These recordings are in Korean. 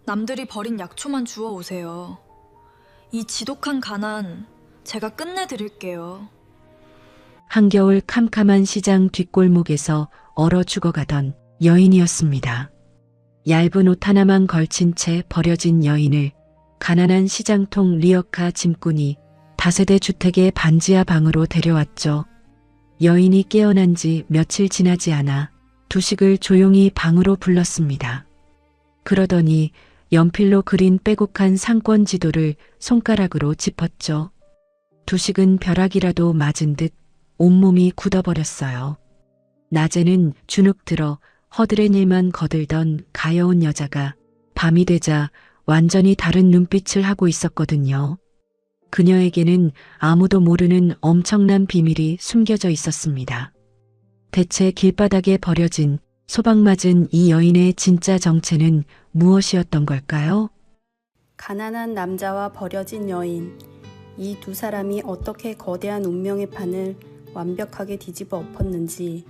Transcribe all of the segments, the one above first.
남들이 버린 약초만 주워 오세요. 이 지독한 가난 제가 끝내드릴게요. 한겨울 캄캄한 시장 뒷골목에서 얼어 죽어가던 여인이었습니다. 얇은 옷 하나만 걸친 채 버려진 여인을 가난한 시장통 리어카 짐꾼이 다세대 주택의 반지하 방으로 데려왔죠. 여인이 깨어난 지 며칠 지나지 않아 두식을 조용히 방으로 불렀습니다. 그러더니 연필로 그린 빼곡한 상권 지도를 손가락으로 짚었죠. 두식은 벼락이라도 맞은 듯 온몸이 굳어버렸어요. 낮에는 주눅 들어 허드렛 일만 거들던 가여운 여자가 밤이 되자 완전히 다른 눈빛을 하고 있었거든요. 그녀에게는 아무도 모르는 엄청난 비밀이 숨겨져 있었습니다. 대체 길바닥에 버려진 소박맞은 이 여인의 진짜 정체는 무엇이었던 걸까요? 가난한 남자와 버려진 여인, 이 두 사람이 어떻게 거대한 운명의 판을 완벽하게 뒤집어 엎었는지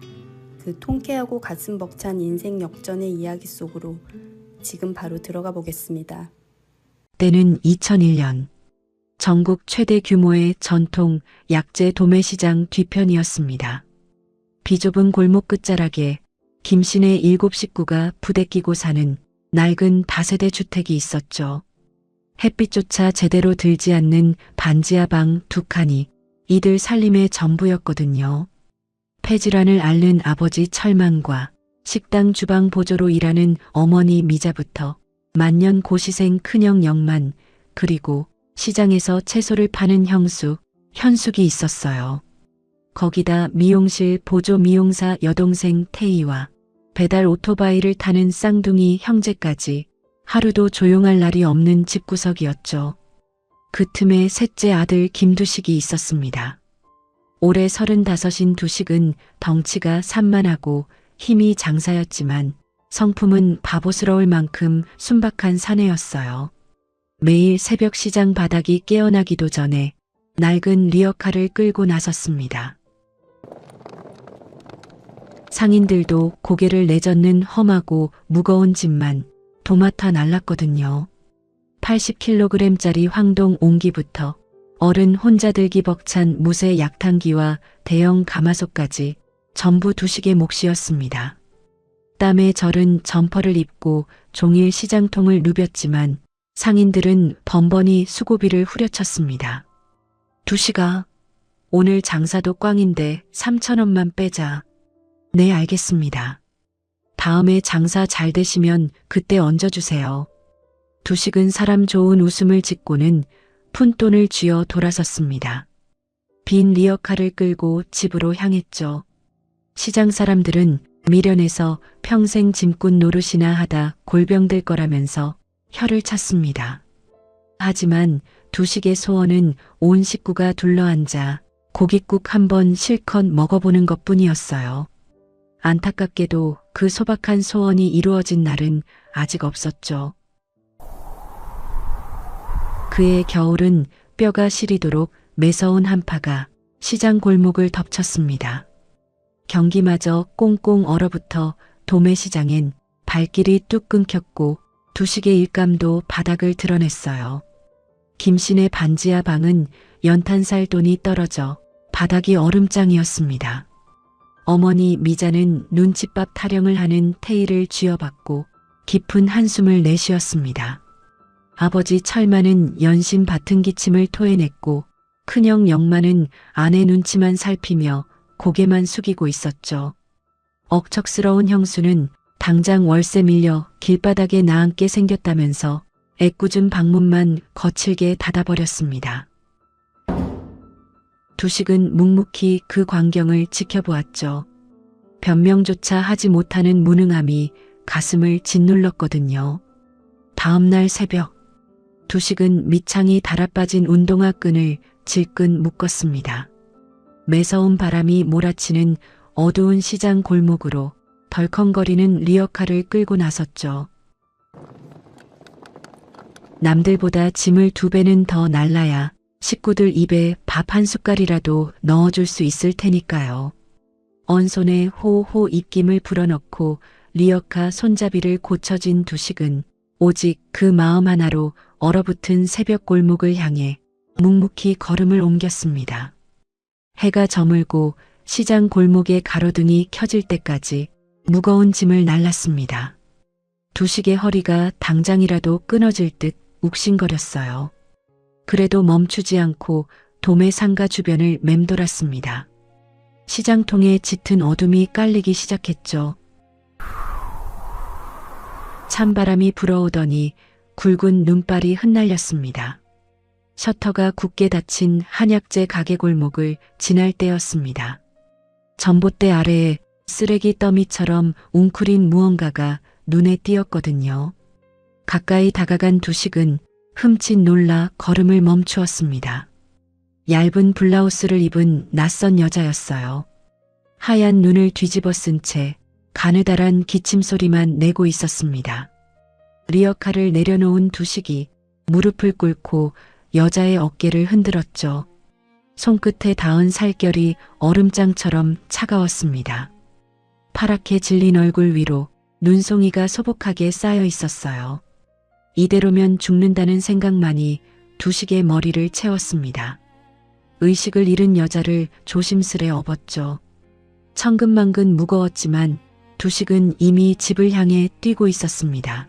그 통쾌하고 가슴 벅찬 인생 역전의 이야기 속으로 지금 바로 들어가 보겠습니다. 때는 2001년 전국 최대 규모의 전통 약재 도매시장 뒤편이었습니다. 비좁은 골목 끝자락에 김씨네 7 식구가 부대끼고 사는 낡은 다세대 주택이 있었죠. 햇빛조차 제대로 들지 않는 반지하 방 2칸이 이들 살림의 전부였거든요. 폐질환을 앓는 아버지 철만과 식당 주방 보조로 일하는 어머니 미자부터 만년 고시생 큰형 영만, 그리고 시장에서 채소를 파는 형수, 현숙이 있었어요. 거기다 미용실 보조 미용사 여동생 태희와 배달 오토바이를 타는 쌍둥이 형제까지 하루도 조용할 날이 없는 집구석이었죠. 그 틈에 셋째 아들 김두식이 있었습니다. 올해 35인 두식은 덩치가 산만하고 힘이 장사였지만 성품은 바보스러울 만큼 순박한 사내였어요. 매일 새벽 시장 바닥이 깨어나기도 전에 낡은 리어카를 끌고 나섰습니다. 상인들도 고개를 내젓는 험하고 무거운 짐만 도맡아 날랐거든요. 80kg짜리 황동 옹기부터 어른 혼자 들기 벅찬 무쇠 약탕기와 대형 가마솥까지 전부 두식의 몫이었습니다. 땀에 절은 점퍼를 입고 종일 시장통을 누볐지만 상인들은 번번이 수고비를 후려쳤습니다. 두식아, 오늘 장사도 꽝인데 3,000원만 빼자. 네, 알겠습니다. 다음에 장사 잘 되시면 그때 얹어주세요. 두식은 사람 좋은 웃음을 짓고는 푼돈을 쥐어 돌아섰습니다. 빈 리어카를 끌고 집으로 향했죠. 시장 사람들은 미련해서 평생 짐꾼 노릇이나 하다 골병들 거라면서 혀를 찼습니다. 하지만 두식의 소원은 온 식구가 둘러앉아 고깃국 한번 실컷 먹어보는 것뿐이었어요. 안타깝게도 그 소박한 소원이 이루어진 날은 아직 없었죠. 그해 겨울은 뼈가 시리도록 매서운 한파가 시장 골목을 덮쳤습니다. 경기마저 꽁꽁 얼어붙어 도매시장엔 발길이 뚝 끊겼고 두식의 일감도 바닥을 드러냈어요. 김씨네 반지하 방은 연탄살 돈이 떨어져 바닥이 얼음장이었습니다. 어머니 미자는 눈칫밥 타령을 하는 태희를 쥐어받고 깊은 한숨을 내쉬었습니다. 아버지 철만은 연신 받은 기침을 토해냈고 큰형 영만은 아내 눈치만 살피며 고개만 숙이고 있었죠. 억척스러운 형수는 당장 월세 밀려 길바닥에 나앉게 생겼다면서 애꿎은 방문만 거칠게 닫아버렸습니다. 두식은 묵묵히 그 광경을 지켜보았죠. 변명조차 하지 못하는 무능함이 가슴을 짓눌렀거든요. 다음 날 새벽, 두식은 밑창이 달아빠진 운동화 끈을 질끈 묶었습니다. 매서운 바람이 몰아치는 어두운 시장 골목으로 덜컹거리는 리어카를 끌고 나섰죠. 남들보다 짐을 2배는 더 날라야 식구들 입에 밥 한 숟갈이라도 넣어줄 수 있을 테니까요. 언손에 호호 입김을 불어넣고 리어카 손잡이를 고쳐진 두식은 오직 그 마음 하나로 얼어붙은 새벽 골목을 향해 묵묵히 걸음을 옮겼습니다. 해가 저물고 시장 골목의 가로등이 켜질 때까지 무거운 짐을 날랐습니다. 두식의 허리가 당장이라도 끊어질 듯 욱신거렸어요. 그래도 멈추지 않고 도매 상가 주변을 맴돌았습니다. 시장통에 짙은 어둠이 깔리기 시작했죠. 찬바람이 불어오더니 굵은 눈발이 흩날렸습니다. 셔터가 굳게 닫힌 한약재 가게 골목을 지날 때였습니다. 전봇대 아래에 쓰레기 더미처럼 웅크린 무언가가 눈에 띄었거든요. 가까이 다가간 두식은 흠칫 놀라 걸음을 멈추었습니다. 얇은 블라우스를 입은 낯선 여자였어요. 하얀 눈을 뒤집어 쓴 채 가느다란 기침 소리만 내고 있었습니다. 리어카를 내려놓은 두식이 무릎을 꿇고 여자의 어깨를 흔들었죠. 손끝에 닿은 살결이 얼음장처럼 차가웠습니다. 파랗게 질린 얼굴 위로 눈송이가 소복하게 쌓여 있었어요. 이대로면 죽는다는 생각만이 두식의 머리를 채웠습니다. 의식을 잃은 여자를 조심스레 업었죠. 천근만근 무거웠지만 두식은 이미 집을 향해 뛰고 있었습니다.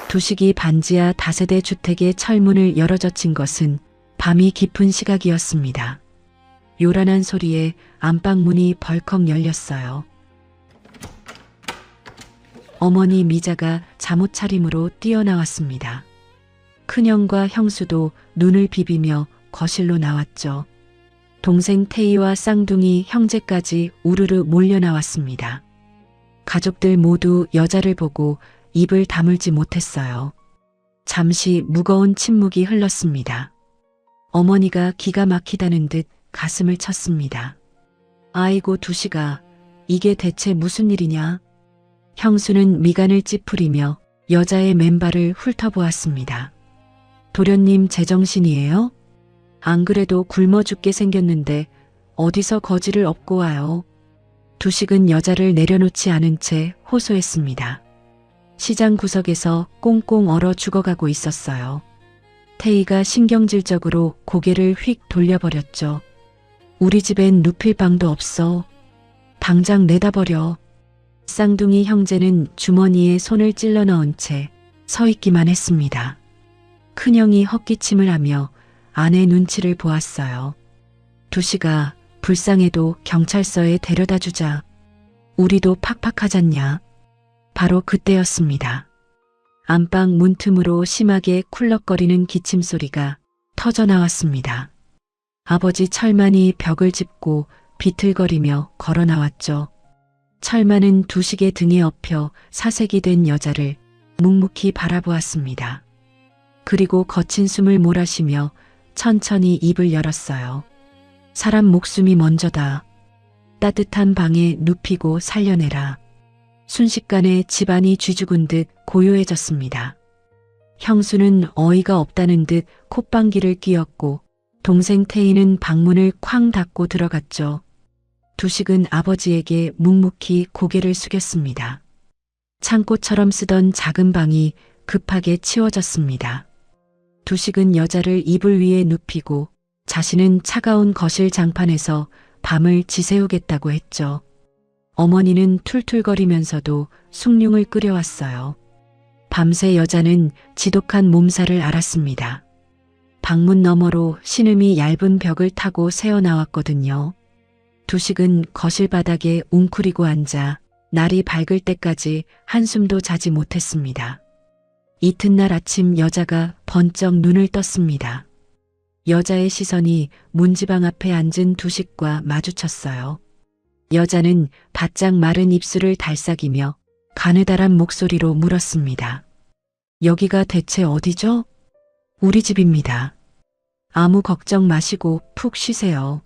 두식이 반지하 다세대 주택의 철문을 열어젖힌 것은 밤이 깊은 시각이었습니다. 요란한 소리에 안방 문이 벌컥 열렸어요. 어머니 미자가 잠옷 차림으로 뛰어나왔습니다. 큰형과 형수도 눈을 비비며 거실로 나왔죠. 동생 태희와 쌍둥이 형제까지 우르르 몰려 나왔습니다. 가족들 모두 여자를 보고 입을 다물지 못했어요. 잠시 무거운 침묵이 흘렀습니다. 어머니가 기가 막히다는 듯 가슴을 쳤습니다. 아이고 두식아, 이게 대체 무슨 일이냐? 형수는 미간을 찌푸리며 여자의 맨발을 훑어보았습니다. 도련님 제정신이에요? 안 그래도 굶어 죽게 생겼는데 어디서 거지를 업고 와요? 두식은 여자를 내려놓지 않은 채 호소했습니다. 시장 구석에서 꽁꽁 얼어 죽어가고 있었어요. 태희가 신경질적으로 고개를 휙 돌려버렸죠. 우리 집엔 눕힐 방도 없어. 당장 내다버려. 쌍둥이 형제는 주머니에 손을 찔러 넣은 채 서 있기만 했습니다. 큰형이 헛기침을 하며 아내 눈치를 보았어요. 두식아, 불쌍해도 경찰서에 데려다 주자. 우리도 팍팍하잖냐. 바로 그때였습니다. 안방 문틈으로 심하게 쿨럭거리는 기침 소리가 터져 나왔습니다. 아버지 철만이 벽을 짚고 비틀거리며 걸어 나왔죠. 철만은 두식의 등에 엎여 사색이 된 여자를 묵묵히 바라보았습니다. 그리고 거친 숨을 몰아쉬며 천천히 입을 열었어요. 사람 목숨이 먼저다. 따뜻한 방에 눕히고 살려내라. 순식간에 집안이 쥐죽은 듯 고요해졌습니다. 형수는 어이가 없다는 듯 콧방귀를 뀌었고 동생 태희는 방문을 쾅 닫고 들어갔죠. 두식은 아버지에게 묵묵히 고개를 숙였습니다. 창고처럼 쓰던 작은 방이 급하게 치워졌습니다. 두식은 여자를 이불 위에 눕히고 자신은 차가운 거실 장판에서 밤을 지새우겠다고 했죠. 어머니는 툴툴거리면서도 숭늉을 끓여왔어요. 밤새 여자는 지독한 몸살을 앓았습니다. 방문 너머로 신음이 얇은 벽을 타고 새어나왔거든요. 두식은 거실 바닥에 웅크리고 앉아 날이 밝을 때까지 한숨도 자지 못했습니다. 이튿날 아침 여자가 번쩍 눈을 떴습니다. 여자의 시선이 문지방 앞에 앉은 두식과 마주쳤어요. 여자는 바짝 마른 입술을 달싹이며 가느다란 목소리로 물었습니다. 여기가 대체 어디죠? 우리 집입니다. 아무 걱정 마시고 푹 쉬세요.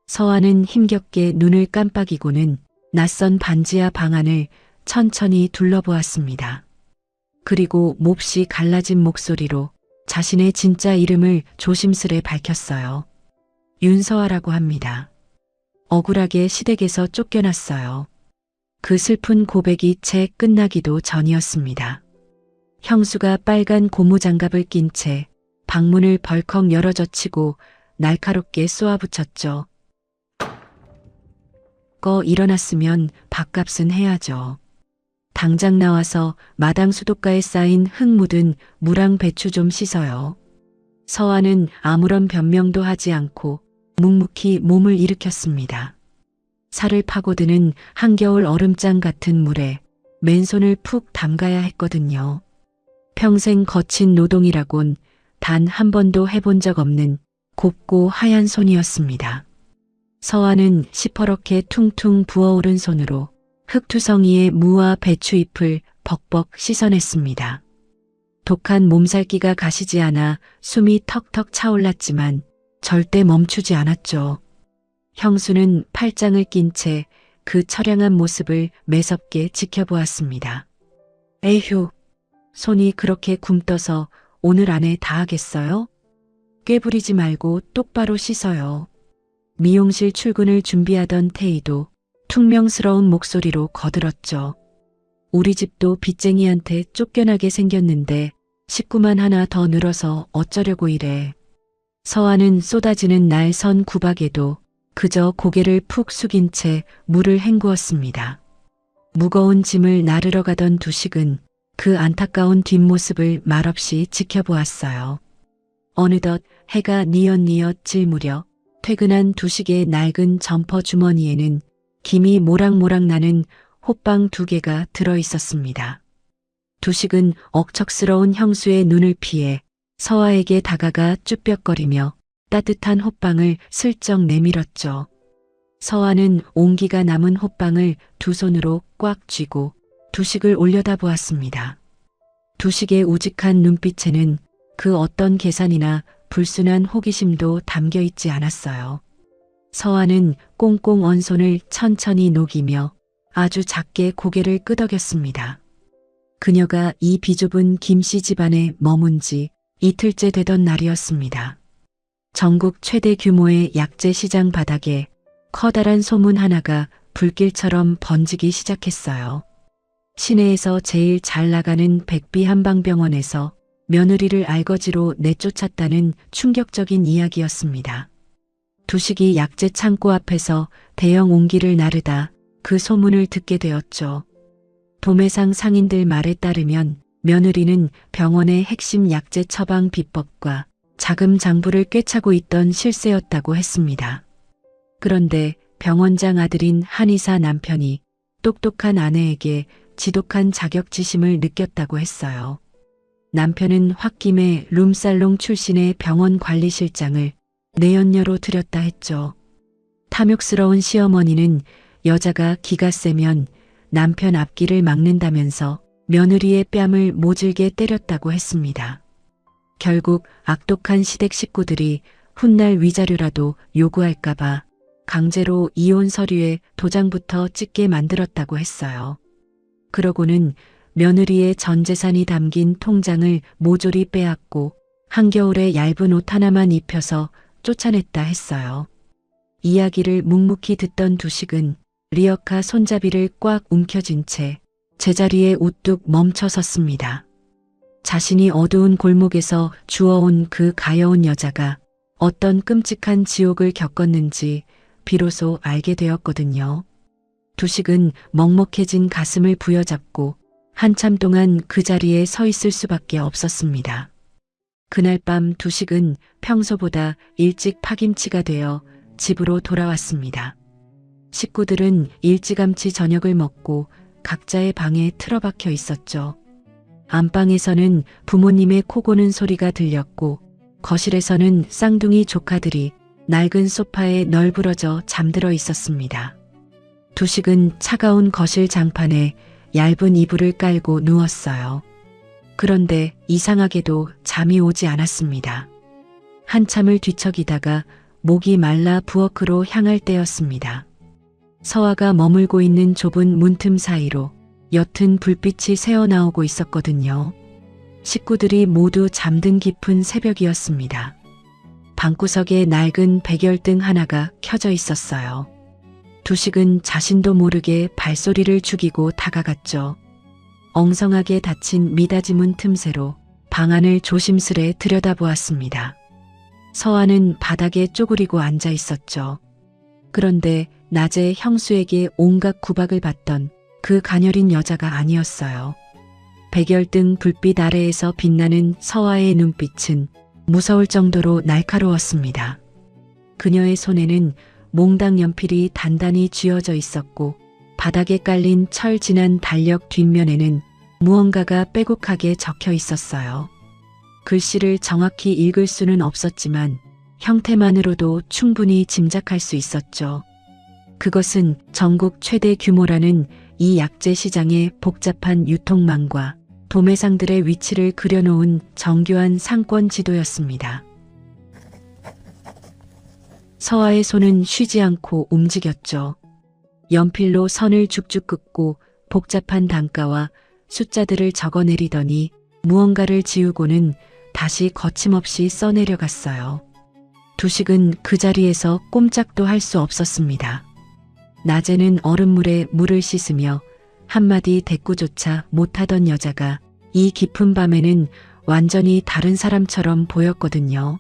서아는 힘겹게 눈을 깜빡이고는 낯선 반지하 방 안을 천천히 둘러보았습니다. 그리고 몹시 갈라진 목소리로 자신의 진짜 이름을 조심스레 밝혔어요. 윤서아라고 합니다. 억울하게 시댁에서 쫓겨났어요. 그 슬픈 고백이 채 끝나기도 전이었습니다. 형수가 빨간 고무장갑을 낀 채 방문을 벌컥 열어젖히고 날카롭게 쏘아붙였죠. 일어났으면 밥값은 해야죠. 당장 나와서 마당 수도가에 쌓인 흙 묻은 무랑 배추 좀 씻어요. 서아는 아무런 변명도 하지 않고 묵묵히 몸을 일으켰습니다. 살을 파고드는 한겨울 얼음장 같은 물에 맨손을 푹 담가야 했거든요. 평생 거친 노동이라곤 단 한 번도 해본 적 없는 곱고 하얀 손이었습니다. 서아는 시퍼렇게 퉁퉁 부어오른 손으로 흙투성이의 무와 배추잎을 벅벅 씻어냈습니다. 독한 몸살기가 가시지 않아 숨이 턱턱 차올랐지만 절대 멈추지 않았죠. 형수는 팔짱을 낀 채 그 처량한 모습을 매섭게 지켜보았습니다. 에휴, 손이 그렇게 굼떠서 오늘 안에 다 하겠어요? 꾀부리지 말고 똑바로 씻어요. 미용실 출근을 준비하던 태희도 퉁명스러운 목소리로 거들었죠. 우리 집도 빚쟁이한테 쫓겨나게 생겼는데 식구만 하나 더 늘어서 어쩌려고 이래. 서아는 쏟아지는 날 선 구박에도 그저 고개를 푹 숙인 채 물을 헹구었습니다. 무거운 짐을 나르러 가던 두식은 그 안타까운 뒷모습을 말없이 지켜보았어요. 어느덧 해가 뉘엿뉘엿 질 무렵 퇴근한 두식의 낡은 점퍼 주머니에는 김이 모락모락 나는 호빵 2개가 들어 있었습니다. 두식은 억척스러운 형수의 눈을 피해 서아에게 다가가 쭈뼛거리며 따뜻한 호빵을 슬쩍 내밀었죠. 서아는 온기가 남은 호빵을 두 손으로 꽉 쥐고 두식을 올려다보았습니다. 두식의 우직한 눈빛에는 그 어떤 계산이나 불순한 호기심도 담겨 있지 않았어요. 서아는 꽁꽁 언 손을 천천히 녹이며 아주 작게 고개를 끄덕였습니다. 그녀가 이 비좁은 김씨 집안에 머문 지 이틀째 되던 날이었습니다. 전국 최대 규모의 약재 시장 바닥에 커다란 소문 하나가 불길처럼 번지기 시작했어요. 시내에서 제일 잘 나가는 백비한방병원에서 며느리를 알거지로 내쫓았다는 충격적인 이야기였습니다. 두식이 약재 창고 앞에서 대형 옹기를 나르다 그 소문을 듣게 되었죠. 도매상 상인들 말에 따르면 며느리는 병원의 핵심 약재 처방 비법과 자금 장부를 꿰차고 있던 실세였다고 했습니다. 그런데 병원장 아들인 한의사 남편이 똑똑한 아내에게 지독한 자격지심을 느꼈다고 했어요. 남편은 홧김에 룸살롱 출신의 병원 관리실장을 내연녀로 들였다 했죠. 탐욕스러운 시어머니는 여자가 기가 세면 남편 앞길을 막는다면서 며느리의 뺨을 모질게 때렸다고 했습니다. 결국 악독한 시댁 식구들이 훗날 위자료라도 요구할까봐 강제로 이혼 서류에 도장부터 찍게 만들었다고 했어요. 그러고는 며느리의 전 재산이 담긴 통장을 모조리 빼앗고 한겨울에 얇은 옷 하나만 입혀서 쫓아냈다 했어요. 이야기를 묵묵히 듣던 두식은 리어카 손잡이를 꽉 움켜쥔 채 제자리에 우뚝 멈춰 섰습니다. 자신이 어두운 골목에서 주워온 그 가여운 여자가 어떤 끔찍한 지옥을 겪었는지 비로소 알게 되었거든요. 두식은 먹먹해진 가슴을 부여잡고 한참 동안 그 자리에 서 있을 수밖에 없었습니다. 그날 밤 두식은 평소보다 일찍 파김치가 되어 집으로 돌아왔습니다. 식구들은 일찌감치 저녁을 먹고 각자의 방에 틀어박혀 있었죠. 안방에서는 부모님의 코 고는 소리가 들렸고 거실에서는 쌍둥이 조카들이 낡은 소파에 널브러져 잠들어 있었습니다. 두식은 차가운 거실 장판에 얇은 이불을 깔고 누웠어요. 그런데 이상하게도 잠이 오지 않았습니다. 한참을 뒤척이다가 목이 말라 부엌으로 향할 때였습니다. 서아가 머물고 있는 좁은 문틈 사이로 옅은 불빛이 새어나오고 있었거든요. 식구들이 모두 잠든 깊은 새벽이었습니다. 방구석에 낡은 백열등 하나가 켜져 있었어요. 두식은 자신도 모르게 발소리를 죽이고 다가갔죠. 엉성하게 닫힌 미닫이 문 틈새로 방 안을 조심스레 들여다보았습니다. 서아는 바닥에 쪼그리고 앉아 있었죠. 그런데 낮에 형수에게 온갖 구박을 받던 그 가녀린 여자가 아니었어요. 백열등 불빛 아래에서 빛나는 서아의 눈빛은 무서울 정도로 날카로웠습니다. 그녀의 손에는 몽당 연필이 단단히 쥐어져 있었고 바닥에 깔린 철 진한 달력 뒷면에는 무언가가 빼곡하게 적혀 있었어요. 글씨를 정확히 읽을 수는 없었지만 형태만으로도 충분히 짐작할 수 있었죠. 그것은 전국 최대 규모라는 이 약재 시장의 복잡한 유통망과 도매상들의 위치를 그려놓은 정교한 상권 지도였습니다. 서아의 손은 쉬지 않고 움직였죠. 연필로 선을 쭉쭉 긋고 복잡한 단가와 숫자들을 적어내리더니 무언가를 지우고는 다시 거침없이 써내려갔어요. 두식은 그 자리에서 꼼짝도 할 수 없었습니다. 낮에는 얼음물에 물을 씻으며 한마디 대꾸조차 못하던 여자가 이 깊은 밤에는 완전히 다른 사람처럼 보였거든요.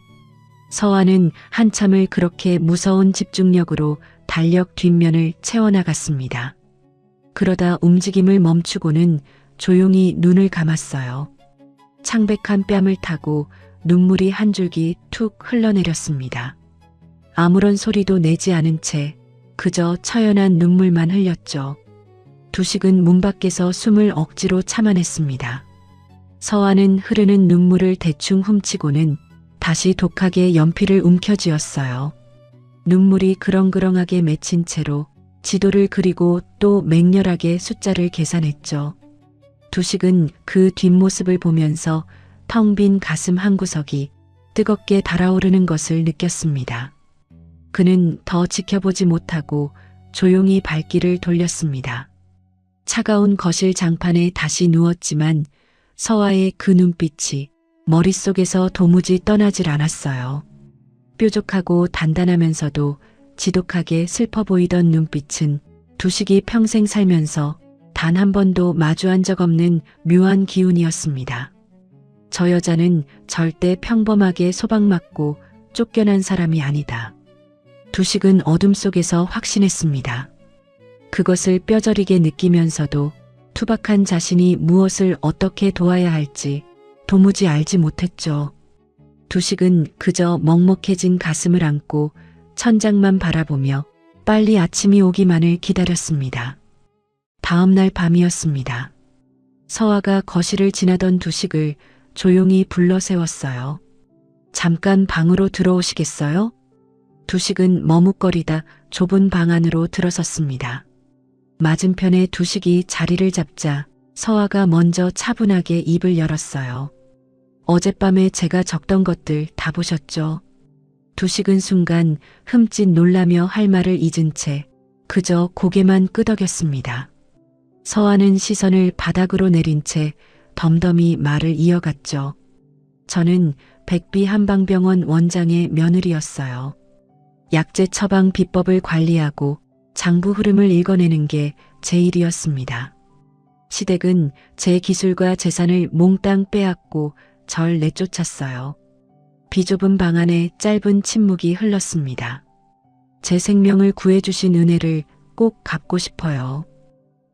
서아는 한참을 그렇게 무서운 집중력으로 달력 뒷면을 채워나갔습니다. 그러다 움직임을 멈추고는 조용히 눈을 감았어요. 창백한 뺨을 타고 눈물이 한 줄기 툭 흘러내렸습니다. 아무런 소리도 내지 않은 채 그저 처연한 눈물만 흘렸죠. 두식은 문 밖에서 숨을 억지로 참아냈습니다. 서아는 흐르는 눈물을 대충 훔치고는 다시 독하게 연필을 움켜쥐었어요. 눈물이 그렁그렁하게 맺힌 채로 지도를 그리고 또 맹렬하게 숫자를 계산했죠. 두식은 그 뒷모습을 보면서 텅 빈 가슴 한구석이 뜨겁게 달아오르는 것을 느꼈습니다. 그는 더 지켜보지 못하고 조용히 발길을 돌렸습니다. 차가운 거실 장판에 다시 누웠지만 서아의 그 눈빛이 머릿속에서 도무지 떠나질 않았어요. 뾰족하고 단단하면서도 지독하게 슬퍼 보이던 눈빛은 두식이 평생 살면서 단 한 번도 마주한 적 없는 묘한 기운이었습니다. 저 여자는 절대 평범하게 소박맞고 쫓겨난 사람이 아니다. 두식은 어둠 속에서 확신했습니다. 그것을 뼈저리게 느끼면서도 투박한 자신이 무엇을 어떻게 도와야 할지 도무지 알지 못했죠. 두식은 그저 먹먹해진 가슴을 안고 천장만 바라보며 빨리 아침이 오기만을 기다렸습니다. 다음 날 밤이었습니다. 서아가 거실을 지나던 두식을 조용히 불러 세웠어요. 잠깐 방으로 들어오시겠어요? 두식은 머뭇거리다 좁은 방 안으로 들어섰습니다. 맞은편에 두식이 자리를 잡자 서아가 먼저 차분하게 입을 열었어요. 어젯밤에 제가 적던 것들 다 보셨죠? 두식은 순간 흠칫 놀라며 할 말을 잊은 채 그저 고개만 끄덕였습니다. 서아는 시선을 바닥으로 내린 채 덤덤히 말을 이어갔죠. 저는 백비 한방병원 원장의 며느리였어요. 약재 처방 비법을 관리하고 장부 흐름을 읽어내는 게 제 일이었습니다. 시댁은 제 기술과 재산을 몽땅 빼앗고 절 내쫓았어요. 비좁은 방 안에 짧은 침묵이 흘렀습니다. 제 생명을 구해주신 은혜를 꼭 갚고 싶어요.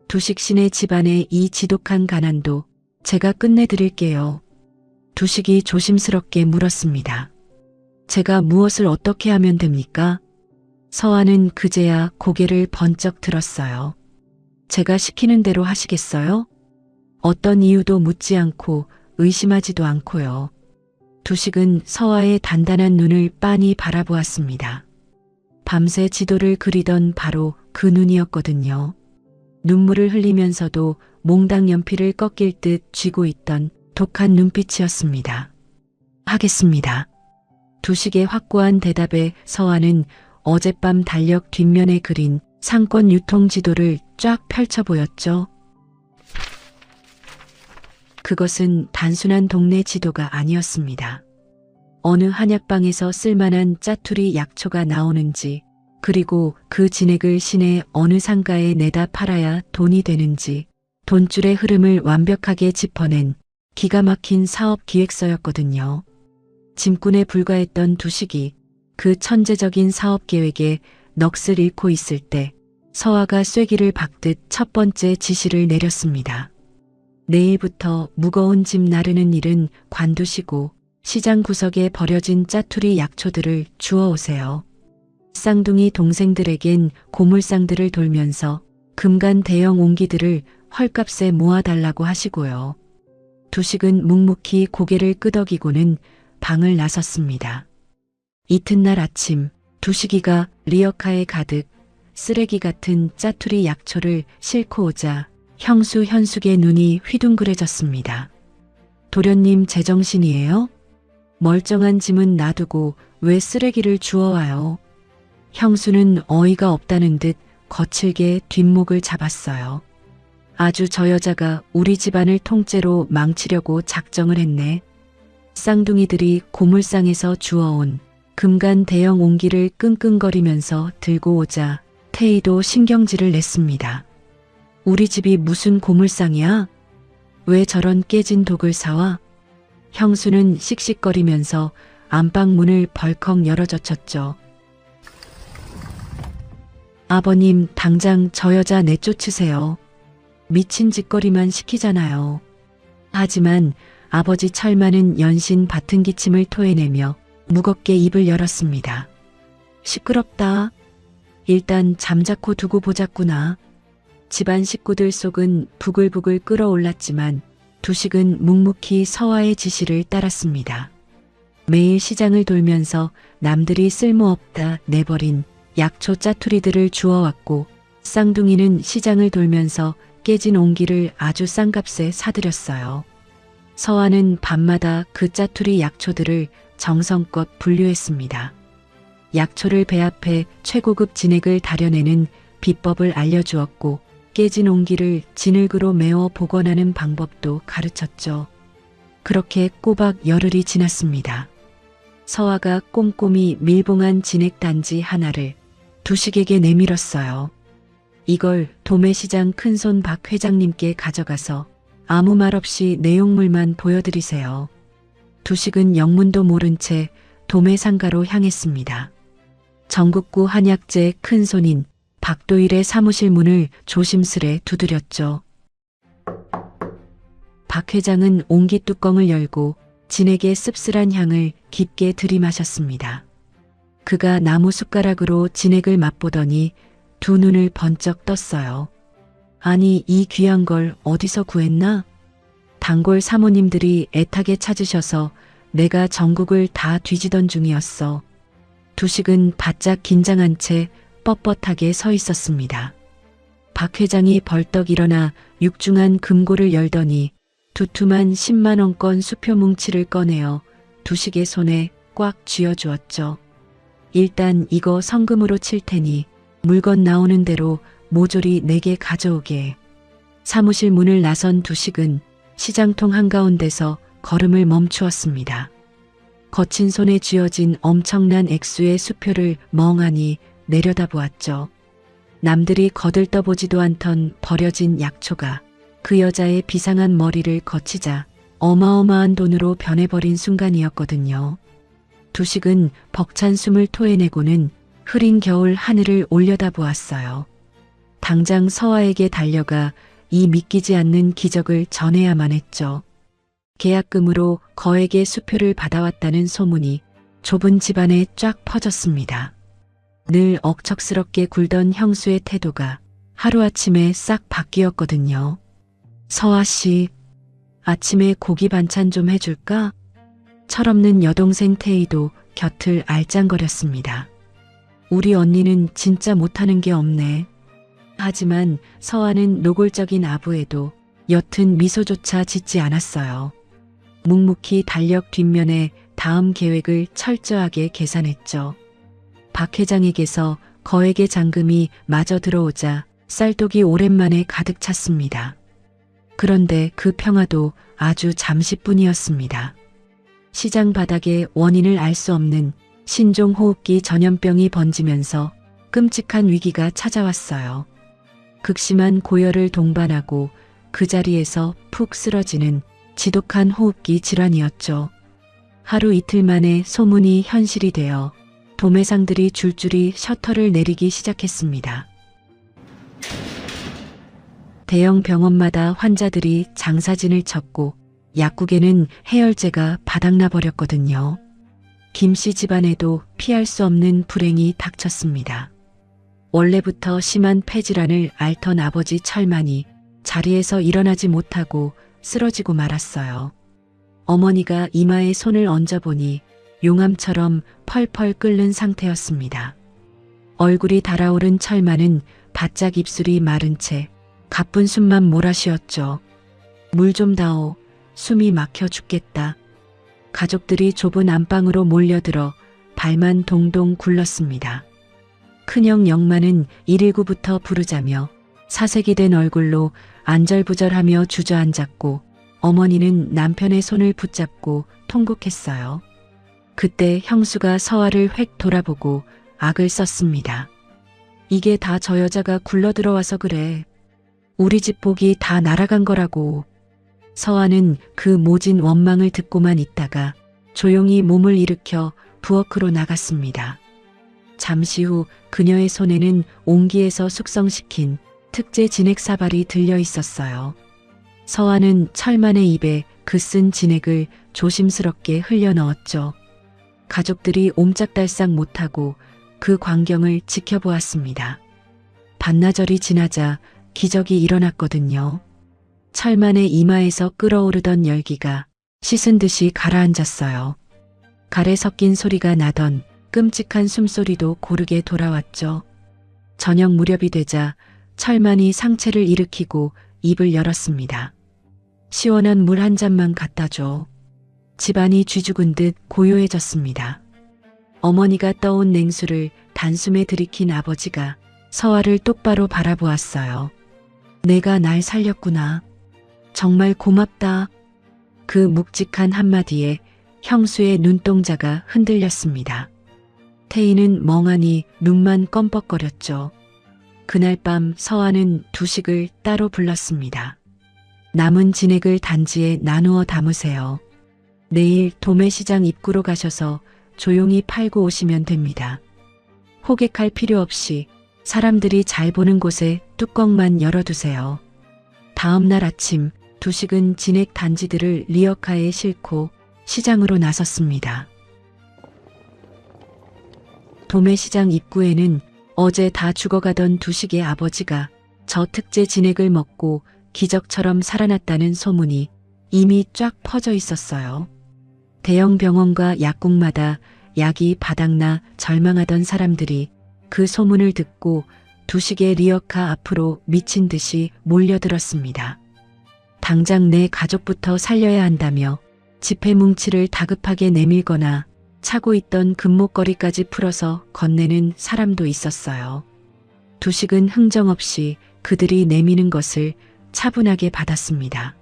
두식신의 집안의 이 지독한 가난도 제가 끝내드릴게요. 두식이 조심스럽게 물었습니다. 제가 무엇을 어떻게 하면 됩니까? 서아는 그제야 고개를 번쩍 들었어요. 제가 시키는 대로 하시겠어요? 어떤 이유도 묻지 않고 의심하지도 않고요. 두식은 서아의 단단한 눈을 빤히 바라보았습니다. 밤새 지도를 그리던 바로 그 눈이었거든요. 눈물을 흘리면서도 몽당 연필을 꺾일 듯 쥐고 있던 독한 눈빛이었습니다. 하겠습니다. 두식의 확고한 대답에 서아는 어젯밤 달력 뒷면에 그린 상권 유통 지도를 쫙 펼쳐 보였죠. 그것은 단순한 동네 지도가 아니었습니다. 어느 한약방에서 쓸만한 짜투리 약초가 나오는지, 그리고 그 진액을 시내 어느 상가에 내다 팔아야 돈이 되는지 돈줄의 흐름을 완벽하게 짚어낸 기가 막힌 사업 기획서였거든요. 짐꾼에 불과했던 두식이 그 천재적인 사업 계획에 넋을 잃고 있을 때 서화가 쐐기를 박듯 첫 번째 지시를 내렸습니다. 내일부터 무거운 짐 나르는 일은 관두시고 시장 구석에 버려진 짜투리 약초들을 주워오세요. 쌍둥이 동생들에겐 고물상들을 돌면서 금간 대형 옹기들을 헐값에 모아달라고 하시고요. 두식은 묵묵히 고개를 끄덕이고는 방을 나섰습니다. 이튿날 아침 두식이가 리어카에 가득 쓰레기 같은 짜투리 약초를 싣고 오자 형수 현숙의 눈이 휘둥그레졌습니다. 도련님 제정신이에요? 멀쩡한 짐은 놔두고 왜 쓰레기를 주워와요? 형수는 어이가 없다는 듯 거칠게 뒷목을 잡았어요. 아주 저 여자가 우리 집안을 통째로 망치려고 작정을 했네. 쌍둥이들이 고물상에서 주워온 금간 대형 옹기를 끙끙거리면서 들고 오자 태희도 신경질을 냈습니다. 우리 집이 무슨 고물상이야? 왜 저런 깨진 독을 사와? 형수는 씩씩거리면서 안방 문을 벌컥 열어젖혔죠. 아버님, 당장 저 여자 내쫓으세요. 미친 짓거리만 시키잖아요. 하지만 아버지 철만은 연신 받은 기침을 토해내며 무겁게 입을 열었습니다. 시끄럽다. 일단 잠자코 두고 보자꾸나. 집안 식구들 속은 부글부글 끓어올랐지만 두식은 묵묵히 서화의 지시를 따랐습니다. 매일 시장을 돌면서 남들이 쓸모없다 내버린 약초 짜투리들을 주워왔고 쌍둥이는 시장을 돌면서 깨진 옹기를 아주 싼 값에 사들였어요. 서화는 밤마다 그 짜투리 약초들을 정성껏 분류했습니다. 약초를 배합해 최고급 진액을 다려내는 비법을 알려주었고 깨진 옹기를 진흙으로 메워 복원하는 방법도 가르쳤죠. 그렇게 꼬박 열흘이 지났습니다. 서화가 꼼꼼히 밀봉한 진액 단지 하나를 두식에게 내밀었어요. 이걸 도매시장 큰손 박 회장님께 가져가서 아무 말 없이 내용물만 보여드리세요. 두식은 영문도 모른 채 도매상가로 향했습니다. 전국구 한약재 큰손인 박도일의 사무실 문을 조심스레 두드렸죠. 박 회장은 옹기 뚜껑을 열고 진액의 씁쓸한 향을 깊게 들이마셨습니다. 그가 나무 숟가락으로 진액을 맛보더니 두 눈을 번쩍 떴어요. 아니, 이 귀한 걸 어디서 구했나? 단골 사모님들이 애타게 찾으셔서 내가 전국을 다 뒤지던 중이었어. 두식은 바짝 긴장한 채 뻣뻣하게 서 있었습니다. 박 회장이 벌떡 일어나 육중한 금고를 열더니 두툼한 10만 원권 수표 뭉치를 꺼내어 두식의 손에 꽉 쥐어주었죠. 일단 이거 성금으로 칠 테니 물건 나오는 대로 모조리 내게 가져오게. 사무실 문을 나선 두식은 시장통 한가운데서 걸음을 멈추었습니다. 거친 손에 쥐어진 엄청난 액수의 수표를 멍하니 내려다보았죠. 남들이 거들떠보지도 않던 버려진 약초가 그 여자의 비상한 머리를 거치자 어마어마한 돈으로 변해버린 순간이었거든요. 두식은 벅찬 숨을 토해내고는 흐린 겨울 하늘을 올려다보았어요. 당장 서화에게 달려가 이 믿기지 않는 기적을 전해야만 했죠. 계약금으로 거액의 수표를 받아왔다는 소문이 좁은 집안에 쫙 퍼졌습니다. 늘 억척스럽게 굴던 형수의 태도가 하루아침에 싹 바뀌었거든요. 서화 씨, 아침에 고기 반찬 좀 해줄까? 철없는 여동생 태희도 곁을 알짱거렸습니다. 우리 언니는 진짜 못하는 게 없네. 하지만 서화는 노골적인 아부에도 옅은 미소조차 짓지 않았어요. 묵묵히 달력 뒷면에 다음 계획을 철저하게 계산했죠. 박 회장에게서 거액의 잔금이 마저 들어오자 쌀독이 오랜만에 가득 찼습니다. 그런데 그 평화도 아주 잠시뿐이었습니다. 시장 바닥에 원인을 알 수 없는 신종호흡기 전염병이 번지면서 끔찍한 위기가 찾아왔어요. 극심한 고열을 동반하고 그 자리에서 푹 쓰러지는 지독한 호흡기 질환이었죠. 하루 이틀 만에 소문이 현실이 되어 도매상들이 줄줄이 셔터를 내리기 시작했습니다. 대형 병원마다 환자들이 장사진을 쳤고 약국에는 해열제가 바닥나 버렸거든요. 김씨 집안에도 피할 수 없는 불행이 닥쳤습니다. 원래부터 심한 폐질환을 앓던 아버지 철만이 자리에서 일어나지 못하고 쓰러지고 말았어요. 어머니가 이마에 손을 얹어보니 용암처럼 펄펄 끓는 상태였습니다. 얼굴이 달아오른 철만은 바짝 입술이 마른 채 가쁜 숨만 몰아쉬었죠. 물 좀 다오. 숨이 막혀 죽겠다. 가족들이 좁은 안방으로 몰려들어 발만 동동 굴렀습니다. 큰형 영만은 119부터 부르자며 사색이 된 얼굴로 안절부절하며 주저앉았고 어머니는 남편의 손을 붙잡고 통곡했어요. 그때 형수가 서아를 획 돌아보고 악을 썼습니다. 이게 다 저 여자가 굴러들어와서 그래. 우리 집 복이 다 날아간 거라고. 서아는 그 모진 원망을 듣고만 있다가 조용히 몸을 일으켜 부엌으로 나갔습니다. 잠시 후 그녀의 손에는 옹기에서 숙성시킨 특제 진액 사발이 들려 있었어요. 서아는 철만의 입에 그 쓴 진액을 조심스럽게 흘려 넣었죠. 가족들이 옴짝달싹 못하고 그 광경을 지켜보았습니다. 반나절이 지나자 기적이 일어났거든요. 철만의 이마에서 끓어오르던 열기가 씻은 듯이 가라앉았어요. 갈에 섞인 소리가 나던 끔찍한 숨소리도 고르게 돌아왔죠. 저녁 무렵이 되자 철만이 상체를 일으키고 입을 열었습니다. 시원한 물 한 잔만 갖다 줘. 집안이 쥐죽은 듯 고요해졌습니다. 어머니가 떠온 냉수를 단숨에 들이킨 아버지가 서아를 똑바로 바라보았어요. 내가 날 살렸구나. 정말 고맙다. 그 묵직한 한마디에 형수의 눈동자가 흔들렸습니다. 태희는 멍하니 눈만 껌뻑거렸죠. 그날 밤 서아는 두식을 따로 불렀습니다. 남은 진액을 단지에 나누어 담으세요. 내일 도매시장 입구로 가셔서 조용히 팔고 오시면 됩니다. 호객할 필요 없이 사람들이 잘 보는 곳에 뚜껑만 열어두세요. 다음 날 아침 두식은 진액 단지들을 리어카에 싣고 시장으로 나섰습니다. 도매시장 입구에는 어제 다 죽어가던 두식의 아버지가 저 특제 진액을 먹고 기적처럼 살아났다는 소문이 이미 쫙 퍼져 있었어요. 대형 병원과 약국마다 약이 바닥나 절망하던 사람들이 그 소문을 듣고 두식의 리어카 앞으로 미친 듯이 몰려들었습니다. 당장 내 가족부터 살려야 한다며 지폐 뭉치를 다급하게 내밀거나 차고 있던 금목걸이까지 풀어서 건네는 사람도 있었어요. 두식은 흥정없이 그들이 내미는 것을 차분하게 받았습니다.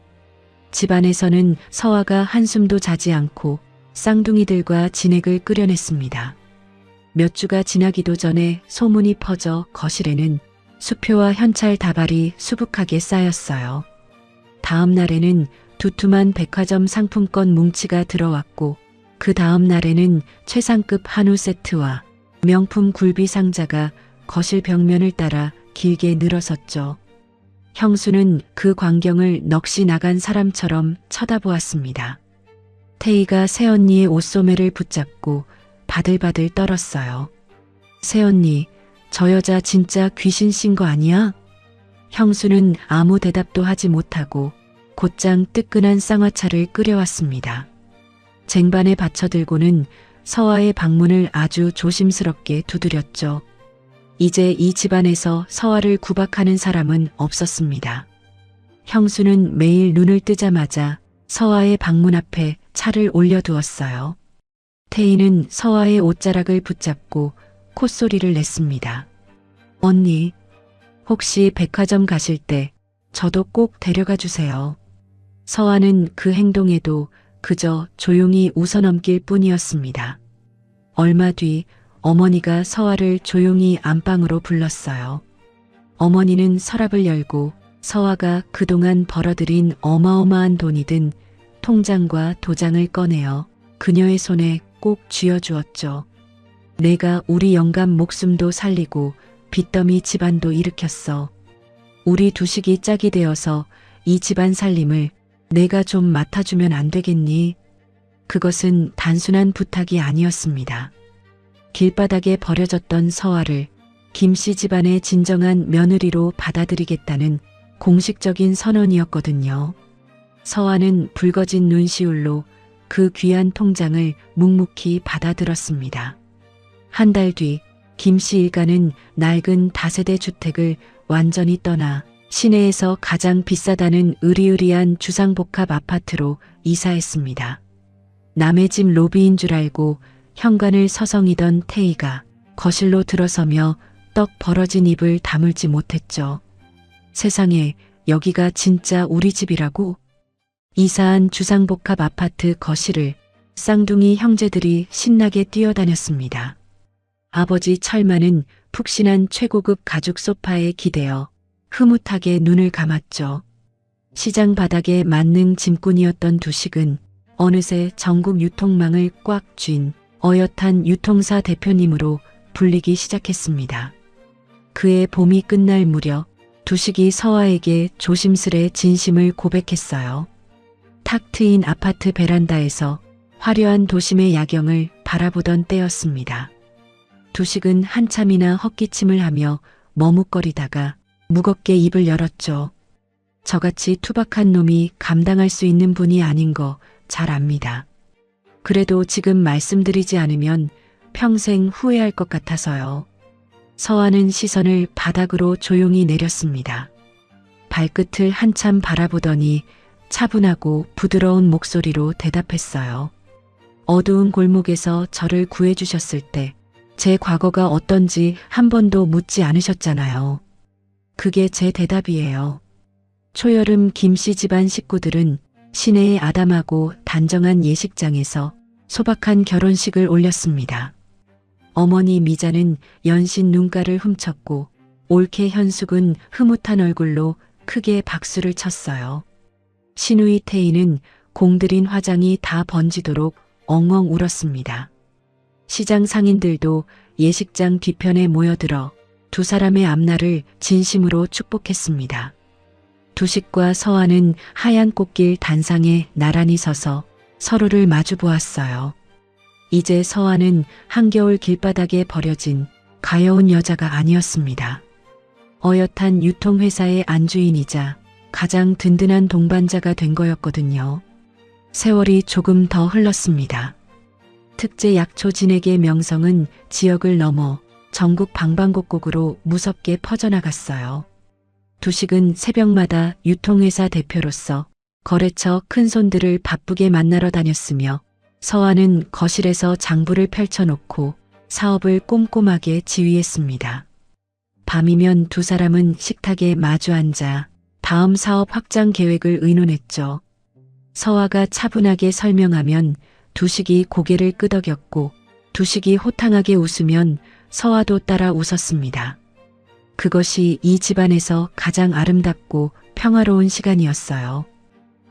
집안에서는 서아가 한숨도 자지 않고 쌍둥이들과 진액을 끓여냈습니다. 몇 주가 지나기도 전에 소문이 퍼져 거실에는 수표와 현찰 다발이 수북하게 쌓였어요. 다음 날에는 두툼한 백화점 상품권 뭉치가 들어왔고 그 다음 날에는 최상급 한우 세트와 명품 굴비 상자가 거실 벽면을 따라 길게 늘어섰죠. 형수는 그 광경을 넋이 나간 사람처럼 쳐다보았습니다. 태희가 새언니의 옷소매를 붙잡고 바들바들 떨었어요. 새언니, 저 여자 진짜 귀신 씬 거 아니야? 형수는 아무 대답도 하지 못하고 곧장 뜨끈한 쌍화차를 끓여왔습니다. 쟁반에 받쳐들고는 서아의 방문을 아주 조심스럽게 두드렸죠. 이제 이 집안에서 서아를 구박하는 사람은 없었습니다. 형수는 매일 눈을 뜨자마자 서아의 방문 앞에 차를 올려두었어요. 태희는 서아의 옷자락을 붙잡고 콧소리를 냈습니다. 언니, 혹시 백화점 가실 때 저도 꼭 데려가 주세요. 서아는 그 행동에도 그저 조용히 웃어넘길 뿐이었습니다. 얼마 뒤 어머니가 서화를 조용히 안방으로 불렀어요. 어머니는 서랍을 열고 서화가 그동안 벌어들인 어마어마한 돈이 든 통장과 도장을 꺼내어 그녀의 손에 꼭 쥐어주었죠. 내가 우리 영감 목숨도 살리고 빚더미 집안도 일으켰어. 우리 두식이 짝이 되어서 이 집안 살림을 내가 좀 맡아주면 안 되겠니? 그것은 단순한 부탁이 아니었습니다. 길바닥에 버려졌던 서화를 김씨 집안의 진정한 며느리로 받아들이겠다는 공식적인 선언이었거든요. 서화는 붉어진 눈시울로 그 귀한 통장을 묵묵히 받아들었습니다. 한 달 뒤 김씨 일가는 낡은 다세대 주택을 완전히 떠나 시내에서 가장 비싸다는 으리으리한 주상복합 아파트로 이사했습니다. 남의 집 로비인 줄 알고 현관을 서성이던 태희가 거실로 들어서며 떡 벌어진 입을 다물지 못했죠. 세상에, 여기가 진짜 우리 집이라고? 이사한 주상복합 아파트 거실을 쌍둥이 형제들이 신나게 뛰어다녔습니다. 아버지 철만은 푹신한 최고급 가죽 소파에 기대어 흐뭇하게 눈을 감았죠. 시장 바닥에 만능 짐꾼이었던 두식은 어느새 전국 유통망을 꽉 쥔 어엿한 유통사 대표님으로 불리기 시작했습니다. 그의 봄이 끝날 무렵 두식이 서화에게 조심스레 진심을 고백했어요. 탁 트인 아파트 베란다에서 화려한 도심의 야경을 바라보던 때였습니다. 두식은 한참이나 헛기침을 하며 머뭇거리다가 무겁게 입을 열었죠. 저같이 투박한 놈이 감당할 수 있는 분이 아닌 거 잘 압니다. 그래도 지금 말씀드리지 않으면 평생 후회할 것 같아서요. 서화는 시선을 바닥으로 조용히 내렸습니다. 발끝을 한참 바라보더니 차분하고 부드러운 목소리로 대답했어요. 어두운 골목에서 저를 구해주셨을 때 제 과거가 어떤지 한 번도 묻지 않으셨잖아요. 그게 제 대답이에요. 초여름 김씨 집안 식구들은 시내의 아담하고 단정한 예식장에서 소박한 결혼식을 올렸습니다. 어머니 미자는 연신 눈가를 훔쳤고 올케 현숙은 흐뭇한 얼굴로 크게 박수를 쳤어요. 시누이 태희는 공들인 화장이 다 번지도록 엉엉 울었습니다. 시장 상인들도 예식장 뒤편에 모여들어 두 사람의 앞날을 진심으로 축복했습니다. 두식과 서화는 하얀 꽃길 단상에 나란히 서서 서로를 마주 보았어요. 이제 서화는 한겨울 길바닥에 버려진 가여운 여자가 아니었습니다. 어엿한 유통회사의 안주인이자 가장 든든한 동반자가 된 거였거든요. 세월이 조금 더 흘렀습니다. 특제 약초 진액의 명성은 지역을 넘어 전국 방방곡곡으로 무섭게 퍼져나갔어요. 두식은 새벽마다 유통회사 대표로서 거래처 큰손들을 바쁘게 만나러 다녔으며 서화는 거실에서 장부를 펼쳐놓고 사업을 꼼꼼하게 지휘했습니다. 밤이면 두 사람은 식탁에 마주 앉아 다음 사업 확장 계획을 의논했죠. 서화가 차분하게 설명하면 두식이 고개를 끄덕였고 두식이 호탕하게 웃으면 서화도 따라 웃었습니다. 그것이 이 집안에서 가장 아름답고 평화로운 시간이었어요.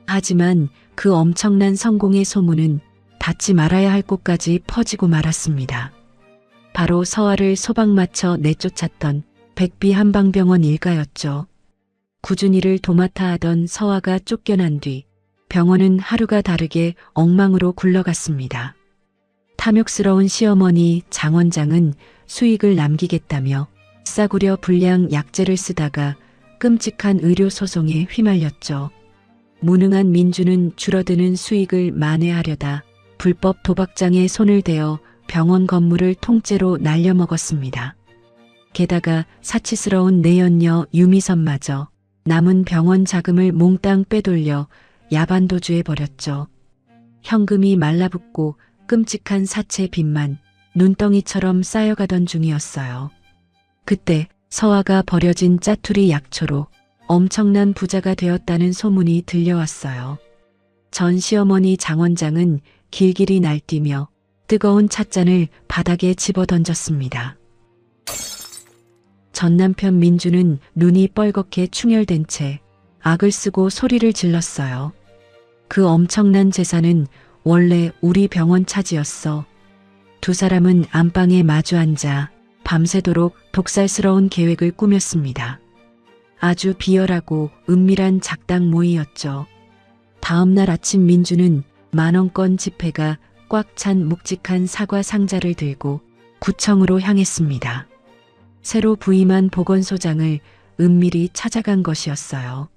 하지만 그 엄청난 성공의 소문은 닿지 말아야 할 곳까지 퍼지고 말았습니다. 바로 서화를 소박맞춰 내쫓았던 백비한방병원 일가였죠. 꾸준히를 도맡아 하던 서화가 쫓겨난 뒤 병원은 하루가 다르게 엉망으로 굴러갔습니다. 탐욕스러운 시어머니 장 원장은 수익을 남기겠다며 싸구려 불량 약재를 쓰다가 끔찍한 의료 소송에 휘말렸죠. 무능한 민주는 줄어드는 수익을 만회하려다 불법 도박장에 손을 대어 병원 건물을 통째로 날려먹었습니다. 게다가 사치스러운 내연녀 유미선마저 남은 병원 자금을 몽땅 빼돌려 야반도주해버렸죠. 현금이 말라붙고 끔찍한 사채 빚만 눈덩이처럼 쌓여가던 중이었어요. 그때 서화가 버려진 짜투리 약초로 엄청난 부자가 되었다는 소문이 들려왔어요. 전 시어머니 장 원장은 길길이 날뛰며 뜨거운 찻잔을 바닥에 집어 던졌습니다. 전 남편 민주는 눈이 뻘겋게 충혈된 채 악을 쓰고 소리를 질렀어요. 그 엄청난 재산은 원래 우리 병원 차지였어. 두 사람은 안방에 마주 앉아 밤새도록 독살스러운 계획을 꾸몄습니다. 아주 비열하고 은밀한 작당 모의였죠. 다음 날 아침 민주는 10,000원권 지폐가 꽉 찬 묵직한 사과 상자를 들고 구청으로 향했습니다. 새로 부임한 보건소장을 은밀히 찾아간 것이었어요.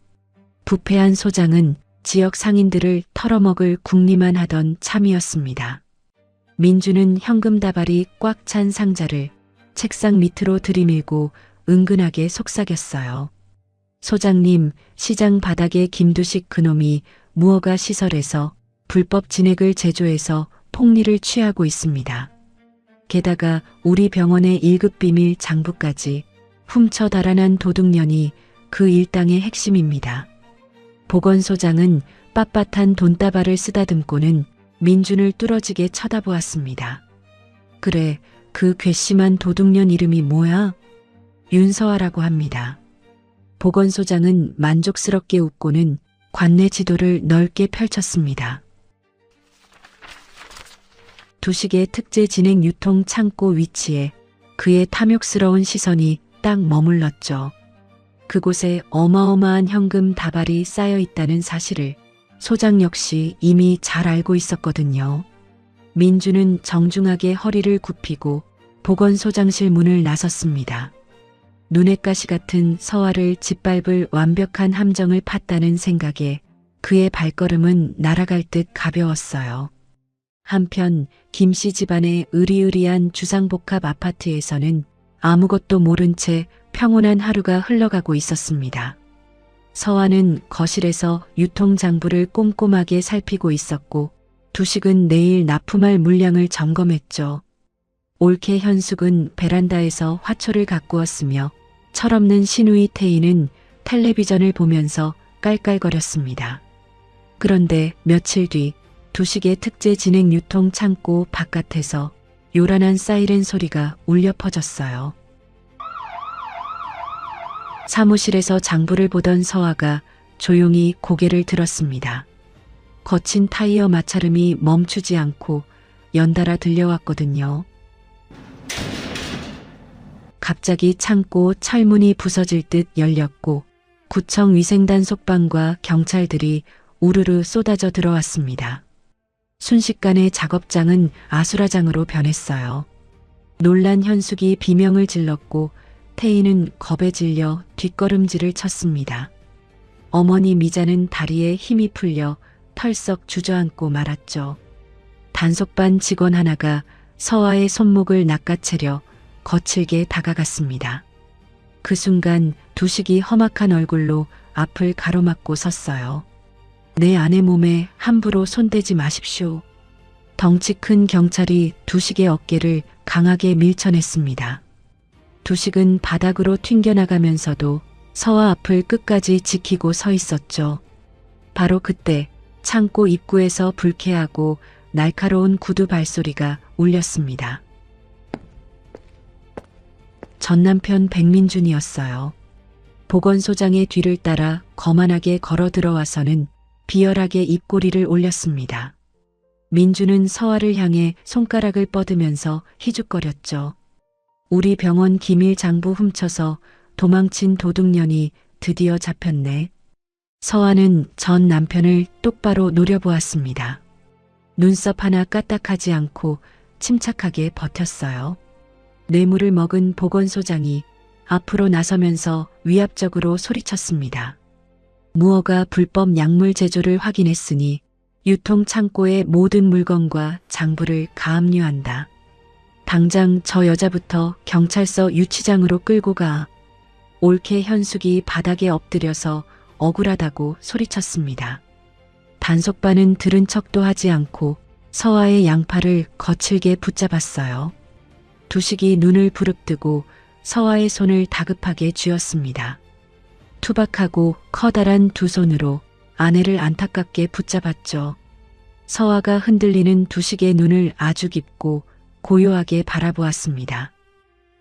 부패한 소장은 지역 상인들을 털어먹을 궁리만 하던 참이었습니다. 민주는 현금 다발이 꽉 찬 상자를 책상 밑으로 들이밀고 은근하게 속삭였어요. 소장님, 시장 바닥에 김두식 그놈이 무허가 시설에서 불법 진액을 제조해서 폭리를 취하고 있습니다. 게다가 우리 병원의 1급 비밀 장부까지 훔쳐 달아난 도둑년이 그 일당의 핵심입니다. 보건소장은 빳빳한 돈다발을 쓰다듬고는 민준을 뚫어지게 쳐다보았습니다. 그래, 그 괘씸한 도둑년 이름이 뭐야? 윤서아라고 합니다. 보건소장은 만족스럽게 웃고는 관내 지도를 넓게 펼쳤습니다. 두식의 특제 진행 유통 창고 위치에 그의 탐욕스러운 시선이 딱 머물렀죠. 그곳에 어마어마한 현금 다발이 쌓여 있다는 사실을 소장 역시 이미 잘 알고 있었거든요. 민주는 정중하게 허리를 굽히고 보건소장실 문을 나섰습니다. 눈엣 가시 같은 서아를 짓밟을 완벽한 함정을 팠다는 생각에 그의 발걸음은 날아갈 듯 가벼웠어요. 한편 김씨 집안의 으리으리한 주상복합 아파트에서는 아무것도 모른 채 평온한 하루가 흘러가고 있었습니다. 서아는 거실에서 유통장부를 꼼꼼하게 살피고 있었고 두식은 내일 납품할 물량을 점검했죠. 올케 현숙은 베란다에서 화초를 가꾸었으며 철없는 시누이 태희는 텔레비전을 보면서 깔깔거렸습니다. 그런데 며칠 뒤 두식의 특제 진행 유통 창고 바깥에서 요란한 사이렌 소리가 울려 퍼졌어요. 사무실에서 장부를 보던 서아가 조용히 고개를 들었습니다. 거친 타이어 마찰음이 멈추지 않고 연달아 들려왔거든요. 갑자기 창고 철문이 부서질 듯 열렸고 구청 위생단 속방과 경찰들이 우르르 쏟아져 들어왔습니다. 순식간에 작업장은 아수라장으로 변했어요. 놀란 현숙이 비명을 질렀고 태희는 겁에 질려 뒷걸음질을 쳤습니다. 어머니 미자는 다리에 힘이 풀려 털썩 주저앉고 말았죠. 단속반 직원 하나가 서아의 손목을 낚아채려 거칠게 다가갔습니다. 그 순간 두식이 험악한 얼굴로 앞을 가로막고 섰어요. 내 아내 몸에 함부로 손대지 마십시오. 덩치 큰 경찰이 두식의 어깨를 강하게 밀쳐냈습니다. 두식은 바닥으로 튕겨나가면서도 서아 앞을 끝까지 지키고 서 있었죠. 바로 그때 창고 입구에서 불쾌하고 날카로운 구두 발소리가 울렸습니다. 전 남편 백민준이었어요. 보건소장의 뒤를 따라 거만하게 걸어 들어와서는 비열하게 입꼬리를 올렸습니다. 민주는 서아를 향해 손가락을 뻗으면서 희죽거렸죠. 우리 병원 기밀 장부 훔쳐서 도망친 도둑년이 드디어 잡혔네. 서아는 전 남편을 똑바로 노려보았습니다. 눈썹 하나 까딱하지 않고 침착하게 버텼어요. 뇌물을 먹은 보건소장이 앞으로 나서면서 위압적으로 소리쳤습니다. 무허가 불법 약물 제조를 확인했으니 유통창고의 모든 물건과 장부를 가압류한다. 당장 저 여자부터 경찰서 유치장으로 끌고 가. 올케 현숙이 바닥에 엎드려서 억울하다고 소리쳤습니다. 단속반은 들은 척도 하지 않고 서아의 양팔을 거칠게 붙잡았어요. 두식이 눈을 부릅뜨고 서아의 손을 다급하게 쥐었습니다. 투박하고 커다란 두 손으로 아내를 안타깝게 붙잡았죠. 서화가 흔들리는 두식의 눈을 아주 깊고 고요하게 바라보았습니다.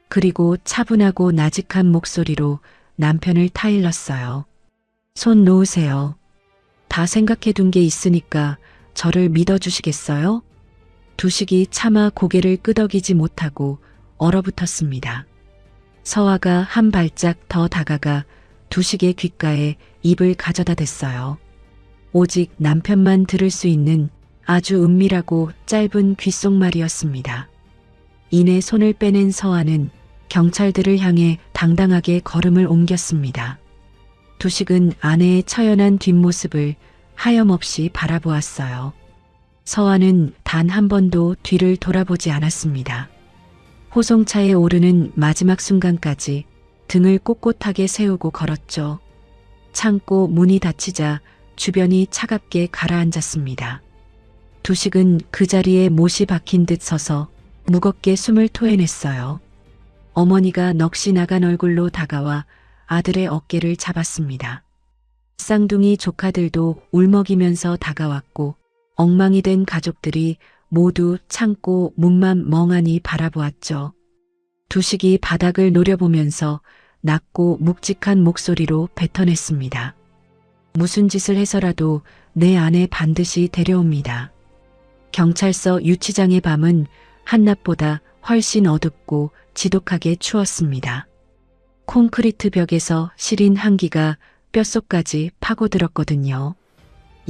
그리고 차분하고 나직한 목소리로 남편을 타일렀어요. 손 놓으세요. 다 생각해둔 게 있으니까 저를 믿어주시겠어요? 두식이 차마 고개를 끄덕이지 못하고 얼어붙었습니다. 서화가 한 발짝 더 다가가 두식의 귓가에 입을 가져다 댔어요. 오직 남편만 들을 수 있는 아주 은밀하고 짧은 귓속말이었습니다. 이내 손을 빼낸 서화는 경찰들을 향해 당당하게 걸음을 옮겼습니다. 두식은 아내의 처연한 뒷모습을 하염없이 바라보았어요. 서화는 단 한 번도 뒤를 돌아보지 않았습니다. 호송차에 오르는 마지막 순간까지 등을 꼿꼿하게 세우고 걸었죠. 창고 문이 닫히자 주변이 차갑게 가라앉았습니다. 두식은 그 자리에 못이 박힌 듯 서서 무겁게 숨을 토해냈어요. 어머니가 넋이 나간 얼굴로 다가와 아들의 어깨를 잡았습니다. 쌍둥이 조카들도 울먹이면서 다가왔고 엉망이 된 가족들이 모두 창고 문만 멍하니 바라보았죠. 두식이 바닥을 노려보면서 낮고 묵직한 목소리로 뱉어냈습니다. 무슨 짓을 해서라도 내 아내 반드시 데려옵니다. 경찰서 유치장의 밤은 한낮보다 훨씬 어둡고 지독하게 추웠습니다. 콘크리트 벽에서 시린 한기가 뼛속까지 파고들었거든요.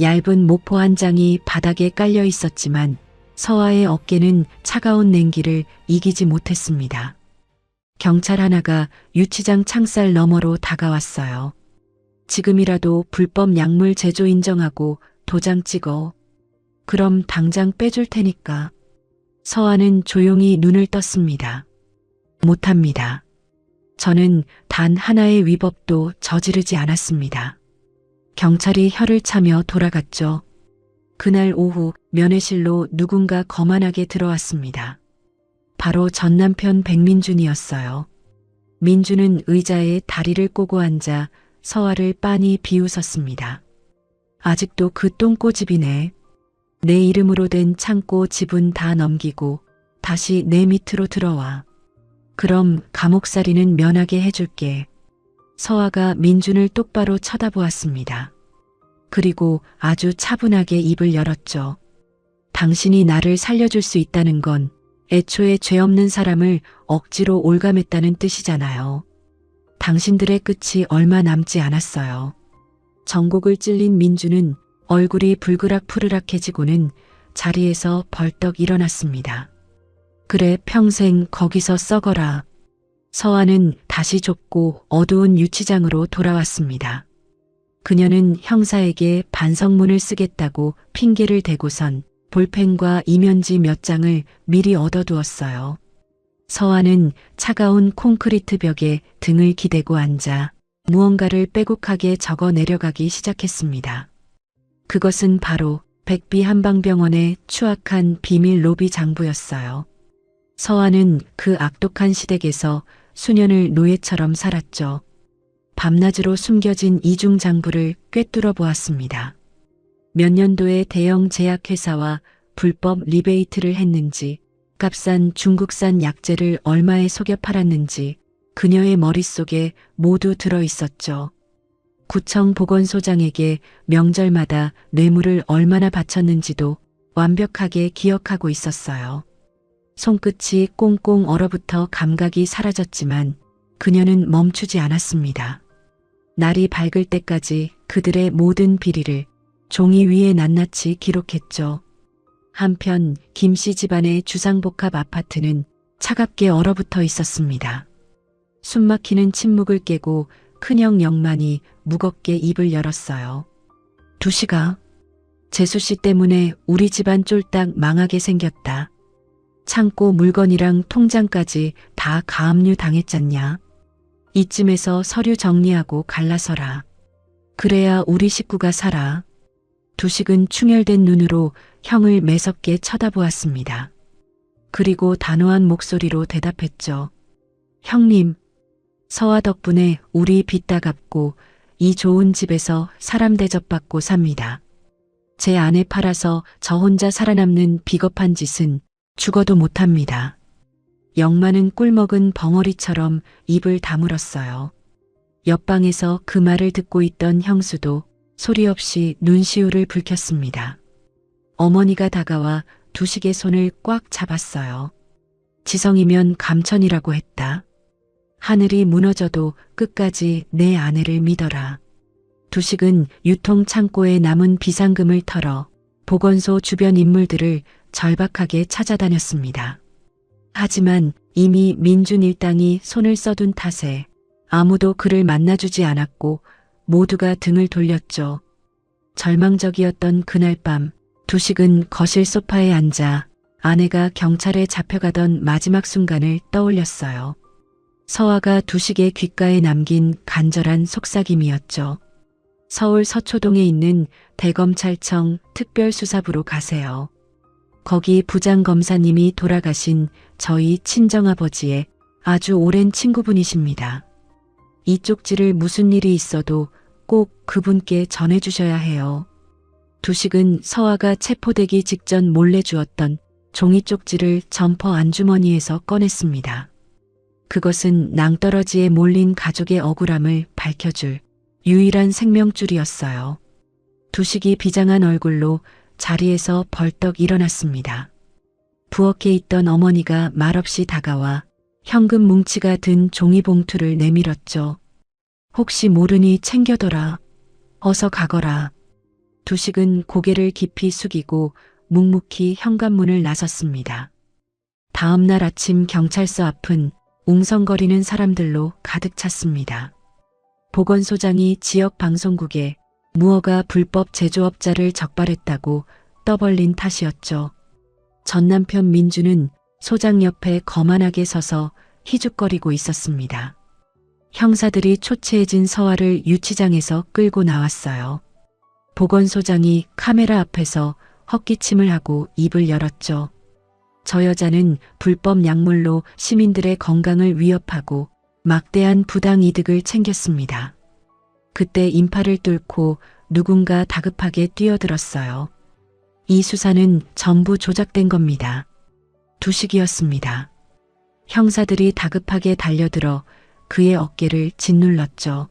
얇은 모포 한 장이 바닥에 깔려 있었지만 서화의 어깨는 차가운 냉기를 이기지 못했습니다. 경찰 하나가 유치장 창살 너머로 다가왔어요. 지금이라도 불법 약물 제조 인정하고 도장 찍어. 그럼 당장 빼줄 테니까. 서화는 조용히 눈을 떴습니다. 못합니다. 저는 단 하나의 위법도 저지르지 않았습니다. 경찰이 혀를 차며 돌아갔죠. 그날 오후 면회실로 누군가 거만하게 들어왔습니다. 바로 전 남편 백민준이었어요. 민준은 의자에 다리를 꼬고 앉아 서화를 빤히 비웃었습니다. 아직도 그 똥꼬집이네. 내 이름으로 된 창고 지분 다 넘기고 다시 내 밑으로 들어와. 그럼 감옥살이는 면하게 해줄게. 서화가 민준을 똑바로 쳐다보았습니다. 그리고 아주 차분하게 입을 열었죠. 당신이 나를 살려줄 수 있다는 건 애초에 죄 없는 사람을 억지로 올감했다는 뜻이잖아요. 당신들의 끝이 얼마 남지 않았어요. 전곡을 찔린 민주는 얼굴이 불그락푸르락해지고는 자리에서 벌떡 일어났습니다. 그래, 평생 거기서 썩어라. 서화는 다시 좁고 어두운 유치장으로 돌아왔습니다. 그녀는 형사에게 반성문을 쓰겠다고 핑계를 대고선 볼펜과 이면지 몇 장을 미리 얻어두었어요. 서화는 차가운 콘크리트 벽에 등을 기대고 앉아 무언가를 빼곡하게 적어 내려가기 시작했습니다. 그것은 바로 백비 한방병원의 추악한 비밀 로비 장부였어요. 서화는 그 악독한 시댁에서 수년을 노예처럼 살았죠. 밤낮으로 숨겨진 이중 장부를 꿰뚫어 보았습니다. 몇 년도에 대형 제약회사와 불법 리베이트를 했는지, 값싼 중국산 약재를 얼마에 속여 팔았는지 그녀의 머릿속에 모두 들어 있었죠. 구청 보건소장에게 명절마다 뇌물을 얼마나 바쳤는지도 완벽하게 기억하고 있었어요. 손끝이 꽁꽁 얼어붙어 감각이 사라졌지만 그녀는 멈추지 않았습니다. 날이 밝을 때까지 그들의 모든 비리를 종이 위에 낱낱이 기록했죠. 한편 김씨 집안의 주상복합 아파트는 차갑게 얼어붙어 있었습니다. 숨막히는 침묵을 깨고 큰형 영만이 무겁게 입을 열었어요. 두식아, 재수씨 때문에 우리 집안 쫄딱 망하게 생겼다. 창고 물건이랑 통장까지 다 가압류 당했잖냐. 이쯤에서 서류 정리하고 갈라서라. 그래야 우리 식구가 살아. 두식은 충혈된 눈으로 형을 매섭게 쳐다보았습니다. 그리고 단호한 목소리로 대답했죠. 형님, 서화 덕분에 우리 빚 다 갚고 이 좋은 집에서 사람 대접받고 삽니다. 제 아내 팔아서 저 혼자 살아남는 비겁한 짓은 죽어도 못합니다. 영마는 꿀먹은 벙어리처럼 입을 다물었어요. 옆방에서 그 말을 듣고 있던 형수도 소리 없이 눈시울을 붉혔습니다. 어머니가 다가와 두식의 손을 꽉 잡았어요. 지성이면 감천이라고 했다. 하늘이 무너져도 끝까지 내 아내를 믿어라. 두식은 유통창고에 남은 비상금을 털어 보건소 주변 인물들을 절박하게 찾아다녔습니다. 하지만 이미 민준 일당이 손을 써둔 탓에 아무도 그를 만나주지 않았고 모두가 등을 돌렸죠. 절망적이었던 그날 밤 두식은 거실 소파에 앉아 아내가 경찰에 잡혀가던 마지막 순간을 떠올렸어요. 서화가 두식의 귓가에 남긴 간절한 속삭임이었죠. 서울 서초동에 있는 대검찰청 특별수사부로 가세요. 거기 부장검사님이 돌아가신 저희 친정아버지의 아주 오랜 친구분이십니다. 이 쪽지를 무슨 일이 있어도 꼭 그분께 전해주셔야 해요. 두식은 서화가 체포되기 직전 몰래 주었던 종이 쪽지를 점퍼 안주머니에서 꺼냈습니다. 그것은 낭떠러지에 몰린 가족의 억울함을 밝혀줄 유일한 생명줄이었어요. 두식이 비장한 얼굴로 자리에서 벌떡 일어났습니다. 부엌에 있던 어머니가 말없이 다가와 현금 뭉치가 든 종이봉투를 내밀었죠. 혹시 모르니 챙겨둬라. 어서 가거라. 두식은 고개를 깊이 숙이고 묵묵히 현관문을 나섰습니다. 다음 날 아침 경찰서 앞은 웅성거리는 사람들로 가득 찼습니다. 보건소장이 지역 방송국에 무허가 불법 제조업자를 적발했다고 떠벌린 탓이었죠. 전 남편 민주는 소장 옆에 거만하게 서서 희죽거리고 있었습니다. 형사들이 초췌해진 서화를 유치장에서 끌고 나왔어요. 보건소장이 카메라 앞에서 헛기침을 하고 입을 열었죠. 저 여자는 불법 약물로 시민들의 건강을 위협하고 막대한 부당 이득을 챙겼습니다. 그때 인파를 뚫고 누군가 다급하게 뛰어들었어요. 이 수사는 전부 조작된 겁니다. 두식이었습니다. 형사들이 다급하게 달려들어 그의 어깨를 짓눌렀죠.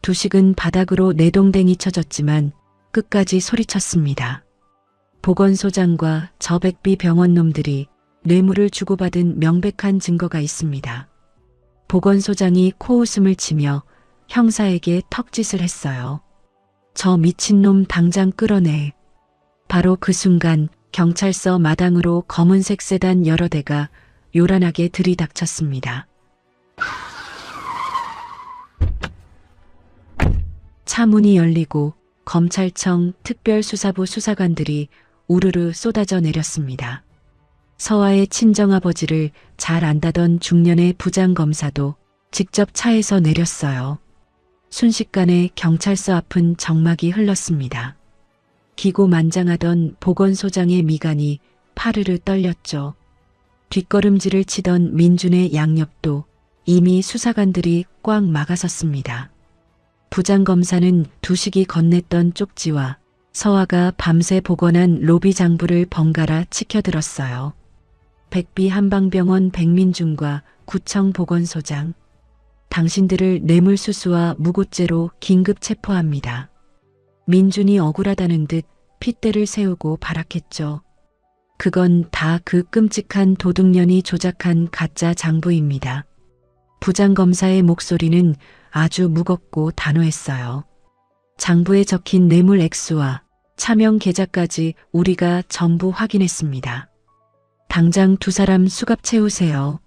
두식은 바닥으로 내동댕이 쳐졌지만 끝까지 소리쳤습니다. 보건소장과 저백비 병원놈들이 뇌물을 주고받은 명백한 증거가 있습니다. 보건소장이 코웃음을 치며 형사에게 턱짓을 했어요. 저 미친놈 당장 끌어내. 바로 그 순간 경찰서 마당으로 검은색 세단 여러 대가 요란하게 들이닥쳤습니다. 차 문이 열리고 검찰청 특별수사부 수사관들이 우르르 쏟아져 내렸습니다. 서화의 친정아버지를 잘 안다던 중년의 부장검사도 직접 차에서 내렸어요. 순식간에 경찰서 앞은 정막이 흘렀습니다. 기고만장하던 보건소장의 미간이 파르르 떨렸죠. 뒷걸음질을 치던 민준의 양옆도 이미 수사관들이 꽉 막아섰습니다. 부장검사는 두식이 건넸던 쪽지와 서화가 밤새 복원한 로비 장부를 번갈아 치켜들었어요. 백비 한방병원 백민준과 구청 보건소장, 당신들을 뇌물수수와 무고죄로 긴급 체포합니다. 민준이 억울하다는 듯 핏대를 세우고 발악했죠. 그건 다 그 끔찍한 도둑년이 조작한 가짜 장부입니다. 부장검사의 목소리는 아주 무겁고 단호했어요. 장부에 적힌 뇌물 액수와 차명 계좌까지 우리가 전부 확인했습니다. 당장 두 사람 수갑 채우세요.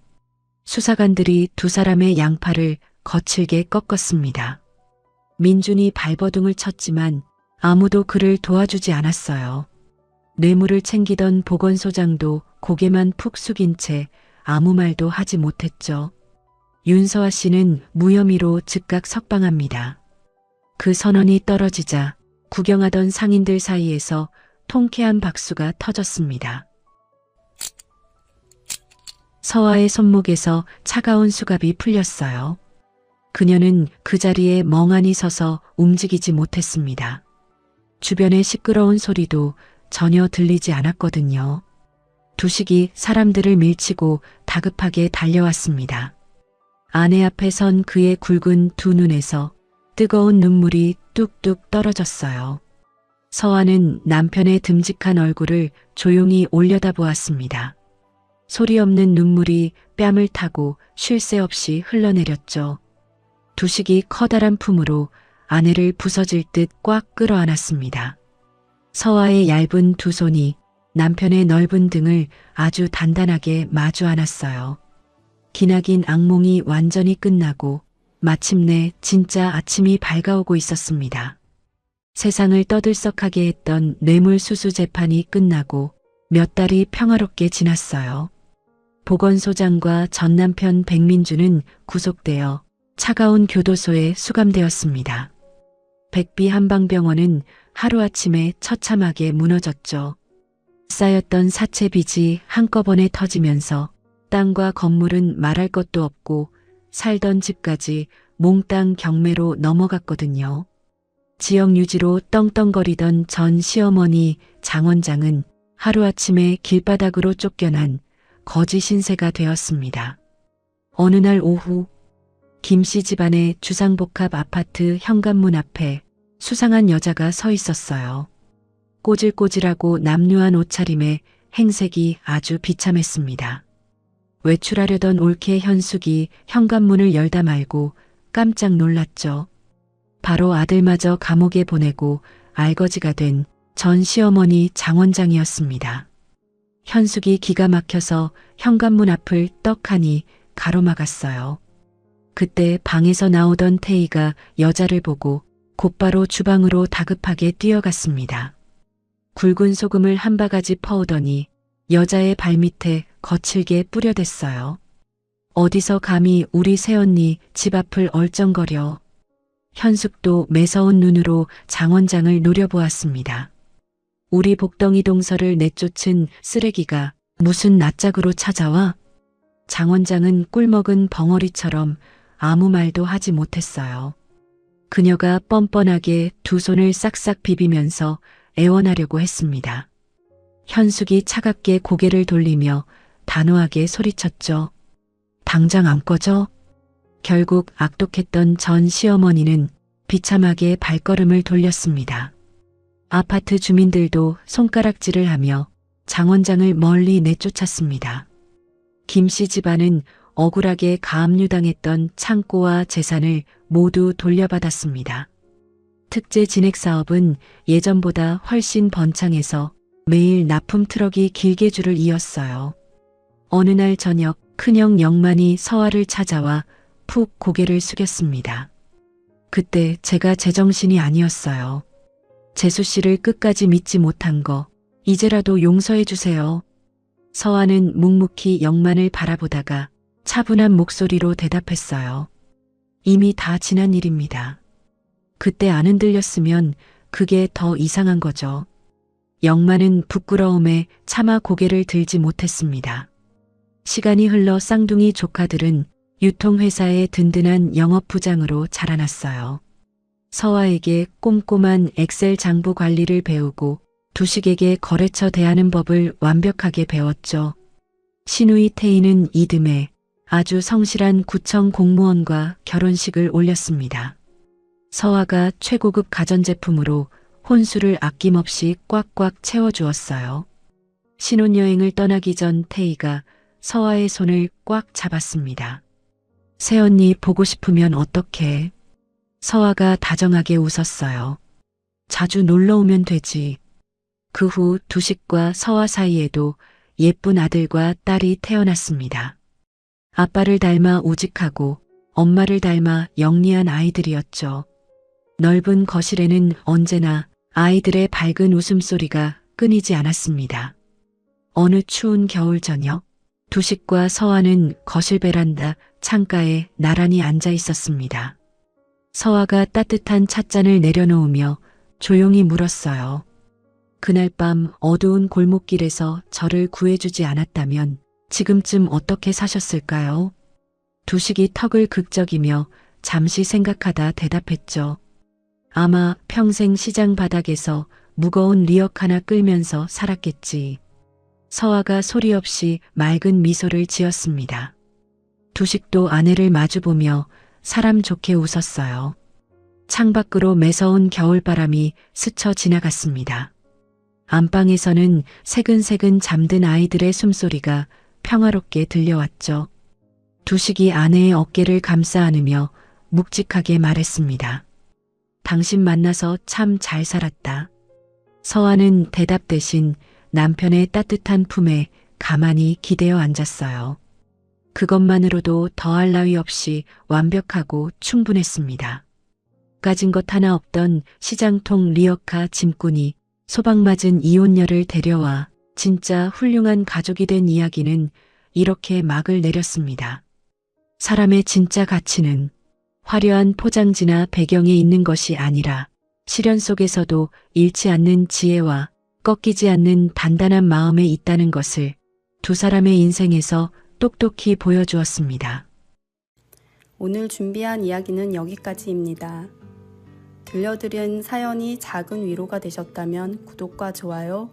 수사관들이 두 사람의 양팔을 거칠게 꺾었습니다. 민준이 발버둥을 쳤지만 아무도 그를 도와주지 않았어요. 뇌물을 챙기던 보건소장도 고개만 푹 숙인 채 아무 말도 하지 못했죠. 윤서아 씨는 무혐의로 즉각 석방합니다. 그 선언이 떨어지자 구경하던 상인들 사이에서 통쾌한 박수가 터졌습니다. 서화의 손목에서 차가운 수갑이 풀렸어요. 그녀는 그 자리에 멍하니 서서 움직이지 못했습니다. 주변의 시끄러운 소리도 전혀 들리지 않았거든요. 두식이 사람들을 밀치고 다급하게 달려왔습니다. 아내 앞에 선 그의 굵은 두 눈에서 뜨거운 눈물이 뚝뚝 떨어졌어요. 서아는 남편의 듬직한 얼굴을 조용히 올려다보았습니다. 소리 없는 눈물이 뺨을 타고 쉴 새 없이 흘러내렸죠. 두식이 커다란 품으로 아내를 부서질 듯 꽉 끌어안았습니다. 서아의 얇은 두 손이 남편의 넓은 등을 아주 단단하게 마주 안았어요. 기나긴 악몽이 완전히 끝나고 마침내 진짜 아침이 밝아오고 있었습니다. 세상을 떠들썩하게 했던 뇌물수수 재판이 끝나고 몇 달이 평화롭게 지났어요. 보건소장과 전 남편 백민주는 구속되어 차가운 교도소에 수감되었습니다. 백비한방병원은 하루아침에 처참하게 무너졌죠. 쌓였던 사채 빚이 한꺼번에 터지면서 땅과 건물은 말할 것도 없고 살던 집까지 몽땅 경매로 넘어갔거든요. 지역 유지로 떵떵거리던 전 시어머니 장 원장은 하루아침에 길바닥으로 쫓겨난 거지 신세가 되었습니다. 어느 날 오후 김씨 집안의 주상복합 아파트 현관문 앞에 수상한 여자가 서 있었어요. 꼬질꼬질하고 남루한 옷차림에 행색이 아주 비참했습니다. 외출하려던 올케 현숙이 현관문을 열다 말고 깜짝 놀랐죠. 바로 아들마저 감옥에 보내고 알거지가 된 전 시어머니 장 원장이었습니다. 현숙이 기가 막혀서 현관문 앞을 떡하니 가로막았어요. 그때 방에서 나오던 태희가 여자를 보고 곧바로 주방으로 다급하게 뛰어갔습니다. 굵은 소금을 한 바가지 퍼오더니 여자의 발밑에 거칠게 뿌려댔어요. 어디서 감히 우리 새언니 집 앞을 얼쩡거려. 현숙도 매서운 눈으로 장 원장을 노려보았습니다. 우리 복덩이 동서를 내쫓은 쓰레기가 무슨 낯짝으로 찾아와? 장 원장은 꿀먹은 벙어리처럼 아무 말도 하지 못했어요. 그녀가 뻔뻔하게 두 손을 싹싹 비비면서 애원하려고 했습니다. 현숙이 차갑게 고개를 돌리며 단호하게 소리쳤죠. 당장 안 꺼져? 결국 악독했던 전 시어머니는 비참하게 발걸음을 돌렸습니다. 아파트 주민들도 손가락질을 하며 장 원장을 멀리 내쫓았습니다. 김씨 집안은 억울하게 가압류당했던 창고와 재산을 모두 돌려받았습니다. 특제 진액 사업은 예전보다 훨씬 번창해서 매일 납품 트럭이 길게 줄을 이었어요. 어느 날 저녁 큰형 영만이 서아를 찾아와 푹 고개를 숙였습니다. 그때 제가 제정신이 아니었어요. 재수 씨를 끝까지 믿지 못한 거 이제라도 용서해 주세요. 서아는 묵묵히 영만을 바라보다가 차분한 목소리로 대답했어요. 이미 다 지난 일입니다. 그때 안 흔들렸으면 그게 더 이상한 거죠. 영만은 부끄러움에 차마 고개를 들지 못했습니다. 시간이 흘러 쌍둥이 조카들은 유통회사의 든든한 영업부장으로 자라났어요. 서아에게 꼼꼼한 엑셀 장부 관리를 배우고 두식에게 거래처 대하는 법을 완벽하게 배웠죠. 시누이 태희는 이듬해 아주 성실한 구청 공무원과 결혼식을 올렸습니다. 서아가 최고급 가전제품으로 혼수를 아낌없이 꽉꽉 채워주었어요. 신혼여행을 떠나기 전 태희가 서아의 손을 꽉 잡았습니다. 새언니 보고 싶으면 어떡해? 서아가 다정하게 웃었어요. 자주 놀러 오면 되지. 그 후 두식과 서아 사이에도 예쁜 아들과 딸이 태어났습니다. 아빠를 닮아 우직하고 엄마를 닮아 영리한 아이들이었죠. 넓은 거실에는 언제나 아이들의 밝은 웃음소리가 끊이지 않았습니다. 어느 추운 겨울 저녁, 두식과 서아는 거실 베란다 창가에 나란히 앉아 있었습니다. 서아가 따뜻한 찻잔을 내려놓으며 조용히 물었어요. 그날 밤 어두운 골목길에서 저를 구해주지 않았다면 지금쯤 어떻게 사셨을까요? 두식이 턱을 극적이며 잠시 생각하다 대답했죠. 아마 평생 시장 바닥에서 무거운 리역 하나 끌면서 살았겠지. 서아가 소리 없이 맑은 미소를 지었습니다. 두식도 아내를 마주보며 사람 좋게 웃었어요. 창밖으로 매서운 겨울바람이 스쳐 지나갔습니다. 안방에서는 새근새근 잠든 아이들의 숨소리가 평화롭게 들려왔죠. 두식이 아내의 어깨를 감싸 안으며 묵직하게 말했습니다. 당신 만나서 참 잘 살았다. 서아는 대답 대신 남편의 따뜻한 품에 가만히 기대어 앉았어요. 그것만으로도 더할 나위 없이 완벽하고 충분했습니다. 가진 것 하나 없던 시장통 리어카 짐꾼이 소박맞은 이혼녀를 데려와 진짜 훌륭한 가족이 된 이야기는 이렇게 막을 내렸습니다. 사람의 진짜 가치는 화려한 포장지나 배경에 있는 것이 아니라 시련 속에서도 잃지 않는 지혜와 꺾이지 않는 단단한 마음에 있다는 것을 두 사람의 인생에서 똑똑히 보여주었습니다. 오늘 준비한 이야기는 여기까지입니다. 들려드린 사연이 작은 위로가 되셨다면 구독과 좋아요,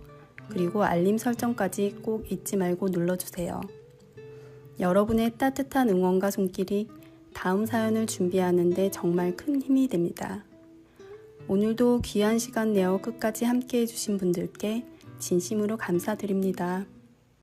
그리고 알림 설정까지 꼭 잊지 말고 눌러주세요. 여러분의 따뜻한 응원과 손길이 다음 사연을 준비하는 데 정말 큰 힘이 됩니다. 오늘도 귀한 시간 내어 끝까지 함께 해주신 분들께 진심으로 감사드립니다.